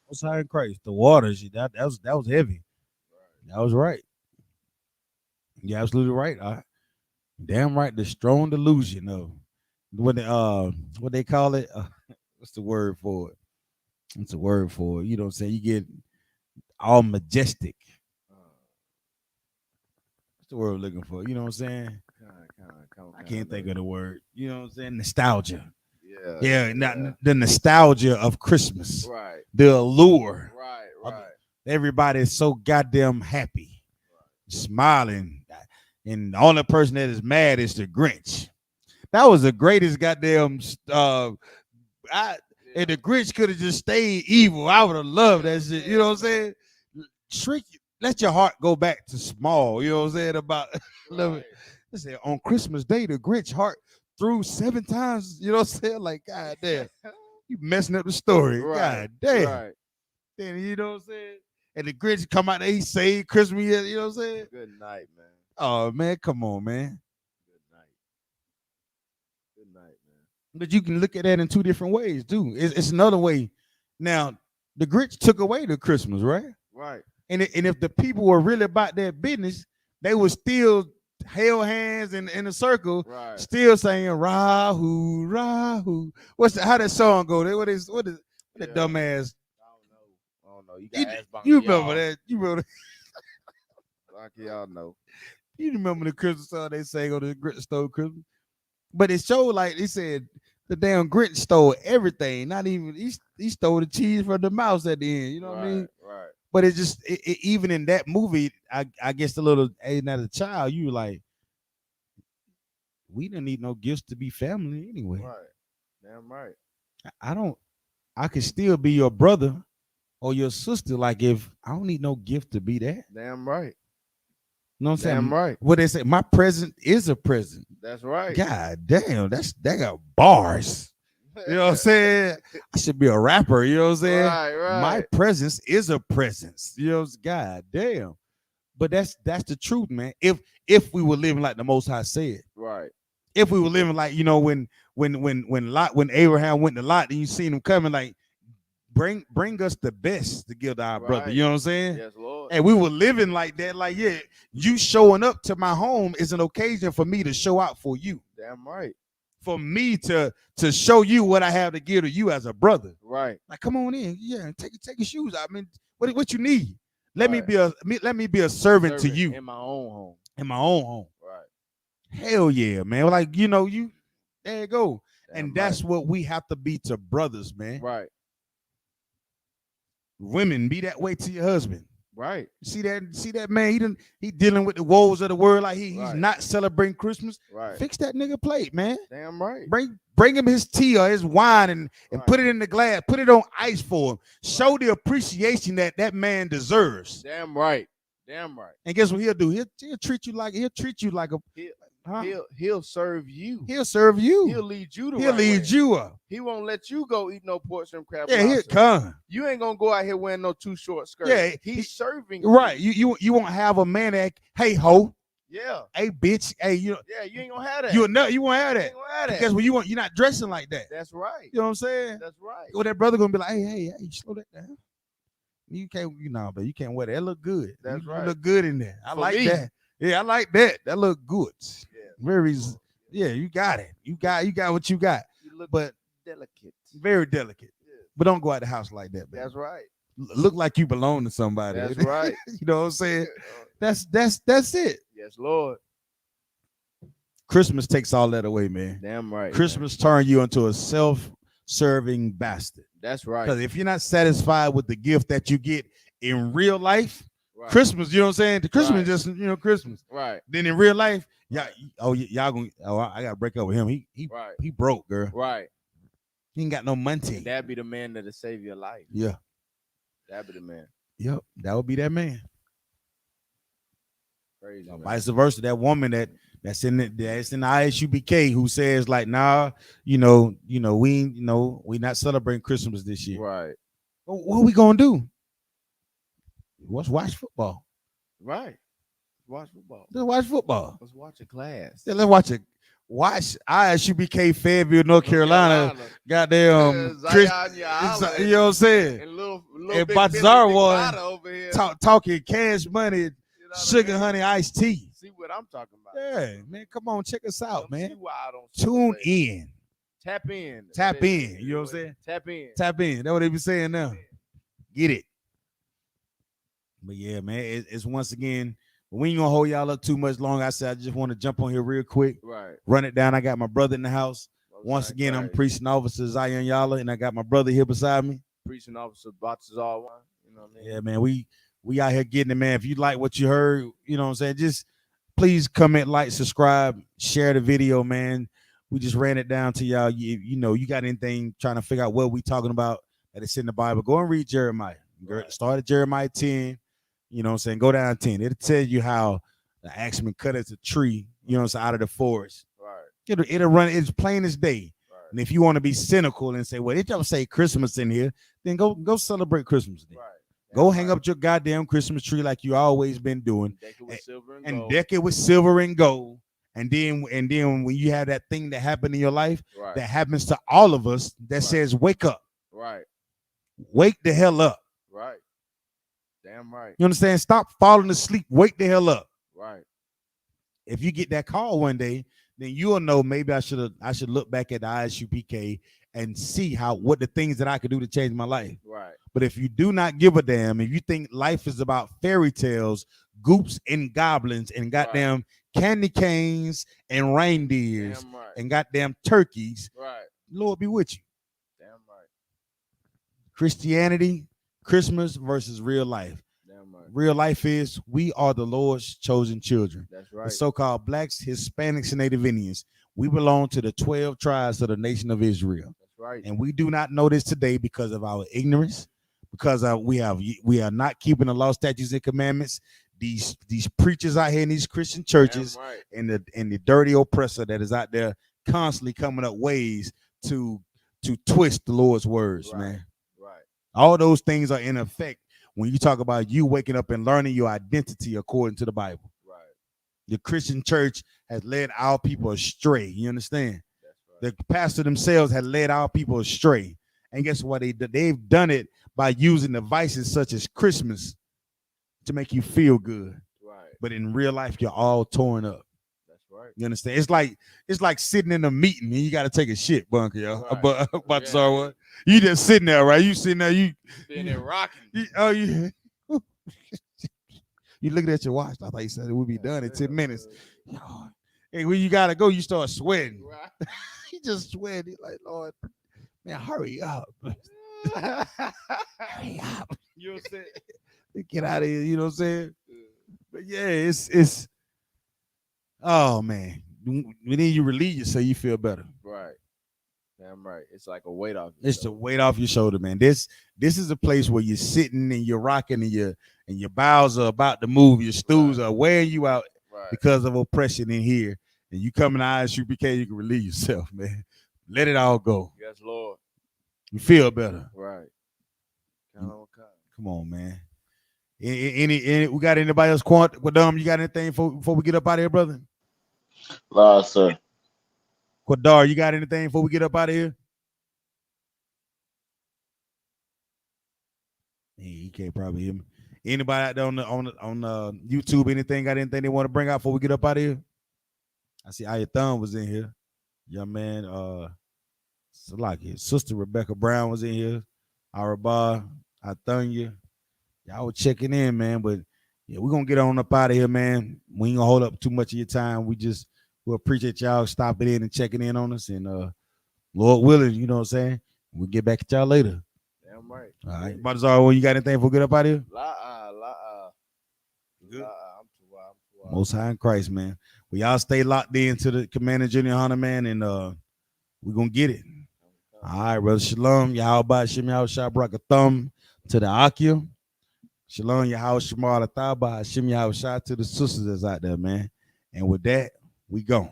S3: Most High in Christ. The waters, that was heavy. That was right. You're absolutely right. Damn right. The strong delusion of what they call it. What's the word for it? What's the word for it? You know what I'm saying? You get all majestic. What's the word we're looking for? You know what I'm saying? I can't think of the word. You know what I'm saying? Nostalgia. Yeah. Not the nostalgia of Christmas.
S8: Right.
S3: The allure.
S8: Right.
S3: Everybody's so goddamn happy, smiling, and the only person that is mad is the Grinch. That was the greatest goddamn. And the Grinch could have just stayed evil. I would have loved that shit. You know what I'm saying? Shrink, let your heart go back to small. You know what I'm saying about love it. I said on Christmas Day, the Grinch heart threw 7 times. You know what I'm saying? Like, God damn, you messing up the story. God damn.
S8: Right.
S3: Then you know what I'm saying? And the Grinch come out there, he saved Christmas. You know what I'm saying?
S8: Good night, man.
S3: Oh man, come on, man.
S8: Good night, man.
S3: But you can look at that in 2 different ways, too. It's another way. Now, the Grinch took away the Christmas, right?
S8: Right.
S3: And if the people were really about their business, they would still held hands in a circle, still saying Rahu, Rahu. How that song go? What is that dumbass?
S8: I don't know. You got
S3: you remember that? You remember that?
S8: Like y'all know.
S3: You remember the Christmas song they sang on the Grinch stole Christmas? But it showed like they said the damn Grinch stole everything. Not even he stole the cheese from the mouse at the end. You know what I mean?
S8: Right.
S3: But it just even in that movie, I guess the little age as a child, you were like, we didn't need no gifts to be family anyway.
S8: Right. Damn right.
S3: I could still be your brother or your sister. Like if I don't need no gift to be that.
S8: Damn right.
S3: You know what I'm saying?
S8: Damn right.
S3: What they say, my present is a present.
S8: That's right.
S3: God damn, that got bars. You know what I'm saying? I should be a rapper. You know what I'm saying?
S8: Right.
S3: My presence is a presence. You know, God damn. But that's the truth, man. If we were living like the Most High said,
S8: right.
S3: If we were living like, you know, when Abraham went to Lot and you seen him coming, like bring us the best to give to our brother. You know what I'm saying?
S8: Yes, Lord.
S3: And we were living like that, like, yeah, you showing up to my home is an occasion for me to show out for you.
S8: Damn right.
S3: For me to show you what I have to give to you as a brother.
S8: Right.
S3: Like, come on in. Yeah, take your shoes out. I mean, what you need? Let me be a servant to you.
S8: In my own home.
S3: In my own home.
S8: Right.
S3: Hell yeah, man. Like, you know, there you go. Damn, and that's what we have to be to brothers, man.
S8: Right.
S3: Women, be that way to your husband.
S8: Right.
S3: See that man, he dealing with the woes of the world, like he's
S8: Right.
S3: not celebrating Christmas.
S8: Right.
S3: Fix that nigga plate, man.
S8: Damn right.
S3: Bring him his tea or his wine and
S8: Right.
S3: put it in the glass, put it on ice for him. Show the appreciation that man deserves.
S8: Damn right. Damn right.
S3: And guess what he'll do? He'll treat you like a
S8: He'll serve you.
S3: He'll serve you.
S8: He'll lead you the
S3: He'll
S8: right
S3: lead
S8: way.
S3: you up.
S8: He won't let you go eat no pork shrimp crab.
S3: Yeah, he'll
S8: lobster.
S3: come.
S8: You ain't gonna go out here wearing no too short skirts.
S3: Yeah,
S8: he's serving
S3: right.
S8: you.
S3: You won't have a man that, hey ho,
S8: Yeah.
S3: hey bitch, hey
S8: Yeah, you ain't gonna have that.
S3: you won't have
S8: You
S3: that.
S8: ain't gonna have that.
S3: Because when you're not dressing like that.
S8: That's right.
S3: You know what I'm saying?
S8: That's right.
S3: Well, that brother gonna be like, hey, slow that down. You can't, but you can't wear that. That look good.
S8: That's right.
S3: You look good in there. I
S8: For
S3: like
S8: me.
S3: that. Yeah, I like that. That look good.
S8: Yeah.
S3: Very. Yeah, you got it. You got what you got.
S8: You look
S3: but
S8: delicate.
S3: Very delicate.
S8: Yeah.
S3: But don't go out the house like that, baby.
S8: That's right.
S3: Look like you belong to somebody.
S8: That's right.
S3: You know what I'm saying? That's it.
S8: Yes, Lord.
S3: Christmas takes all that away, man.
S8: Damn right.
S3: Christmas turn you into a self-serving bastard.
S8: That's right.
S3: Because if you're not satisfied with the gift that you get in real life,
S8: Right.
S3: Christmas, you know what I'm saying? The Christmas
S8: Right.
S3: just, Christmas.
S8: Right.
S3: Then in real life, y'all gonna, I gotta break up with him.
S8: Right.
S3: He broke, girl.
S8: Right.
S3: He ain't got no money.
S8: That'd be the man that'll save your life.
S3: Yeah.
S8: That'd be the man.
S3: Yep. That would be that man.
S8: Crazy. Man.
S3: Vice versa, that woman that's in the I.S.U.P.K who says like, nah, we not celebrating Christmas this year.
S8: Right.
S3: What are we gonna do? Let's watch football.
S8: Right. Watch football.
S3: Let's watch football.
S8: Let's watch a class.
S3: Yeah, let's watch I.S.U.P.K Fayetteville, North Carolina. Goddamn,
S8: Zion,
S3: you know what I'm saying?
S8: And little
S3: And
S8: big
S3: Batazar
S8: Billy
S3: one
S8: over here.
S3: talking cash money,
S8: You know what
S3: sugar,
S8: I mean?
S3: honey, iced tea.
S8: See what I'm talking about.
S3: Yeah, man, come on, check us out,
S8: See
S3: man.
S8: why I don't
S3: Tune
S8: celebrate.
S3: in,
S8: Tap in.
S3: tap in. You know what I'm saying?
S8: Tap in.
S3: Tap in. That's what they be saying now. Get it. But yeah, man, it's once again, we ain't gonna hold y'all up too much long. I said I just want to jump on here real quick,
S8: Right.
S3: run it down. I got my brother in the house. Once again, I'm preaching officer Zion Yala, and I got my brother here beside me.
S8: Preaching officer Batazar one. You know what I mean?
S3: Yeah, man, we out here getting it, man. If you like what you heard, you know what I'm saying, just please comment, like, subscribe, share the video, man. We just ran it down to y'all. You got anything trying to figure out what we talking about that is in the Bible, go and read Jeremiah.
S8: Right.
S3: Start at Jeremiah 10. You know what I'm saying? Go down 10. It'll tell you how the axeman cut as a tree, you know what I'm saying, out of the forest.
S8: Right.
S3: It'll run, it's plain as day.
S8: Right.
S3: And if you want to be cynical and say, well, it don't say Christmas in here, then go celebrate Christmas then.
S8: Right.
S3: Go hang up your goddamn Christmas tree like you always been doing.
S8: Deck it with silver and
S3: and
S8: gold.
S3: deck it with silver and gold. And then when you have that thing that happened in your life,
S8: Right.
S3: that happens to all of us, that says wake up.
S8: Right.
S3: Wake the hell up.
S8: Right. Damn right.
S3: You understand? Stop falling asleep. Wake the hell up.
S8: Right.
S3: If you get that call one day, then you'll know maybe I should look back at the I.S.U.P.K and see what the things that I could do to change my life.
S8: Right.
S3: But if you do not give a damn, if you think life is about fairy tales, goops and goblins and goddamn candy canes and reindeers
S8: Damn right.
S3: and goddamn turkeys,
S8: Right.
S3: Lord be with you.
S8: Damn right.
S3: Christianity, Christmas versus real life.
S8: Damn right.
S3: Real life is we are the Lord's chosen children.
S8: That's right.
S3: The so-called blacks, Hispanics, and Native Indians. We belong to the 12 tribes of the nation of Israel.
S8: That's right.
S3: And we do not know this today because of our ignorance, because we are not keeping the law, statutes, and commandments. These preachers out here in these Christian churches,
S8: Damn right.
S3: and the dirty oppressor that is out there constantly coming up ways to twist the Lord's words,
S8: Right.
S3: man.
S8: Right.
S3: All those things are in effect when you talk about you waking up and learning your identity according to the Bible.
S8: Right.
S3: The Christian church has led our people astray. You understand?
S8: That's right.
S3: The pastor themselves had led our people astray. And guess what? They've done it by using devices such as Christmas to make you feel good.
S8: Right.
S3: But in real life, you're all torn up.
S8: That's right.
S3: You understand? It's like sitting in a meeting and you got to take a shit, bunker, yo.
S8: Right.
S3: But sorry, you just sitting there, right? You sitting there,
S8: Been there rocking.
S3: You looking at your watch. I thought you said it would be done in 10 minutes. Hey, when you gotta go, you start sweating.
S8: Right.
S3: You just sweating. He's like, Lord, man, hurry up. Hurry up.
S8: You know what I'm saying?
S3: Get out of here, you know what I'm saying? But yeah, it's oh man. When you relieve yourself, you feel better.
S8: Right. Damn right. It's like a weight off.
S3: It's the weight off your shoulder, man. This is a place where you're sitting and you're rocking and your bowels are about to move, your stools are wearing you out because of oppression in here. And you come in the I.S.U.P.K, you can relieve yourself, man. Let it all go.
S8: Yes, Lord.
S3: You feel better.
S8: Right.
S3: Come on, man. Any we got anybody else? Quadam, you got anything before we get up out of here, brother?
S9: Sir.
S3: Quadar, you got anything before we get up out of here? He can't probably hear me. Anybody out there on YouTube, got anything they want to bring out before we get up out of here? I see Ayathan was in here. Young man, Salaki. Sister Rebecca Brown was in here. Araba, Athanya. Y'all were checking in, man. But yeah, we're gonna get on up out of here, man. We ain't gonna hold up too much of your time. We appreciate y'all stopping in and checking in on us. And Lord willing, you know what I'm saying? We'll get back at y'all later.
S8: Damn right.
S3: All right. Badazar, you got anything for get up out of here?
S8: Good.
S3: Most High in Christ, man. We all stay locked into the Commander Junior Hunter, man, and we're gonna get it. All right, brother. Shalom. Yahweh Shem Yahweh Brak a thumb to the Akia. Shalom, Yahweh Shemar Lataba, Hashem Yahweh to the sisters that's out there, man. And with that, we gone.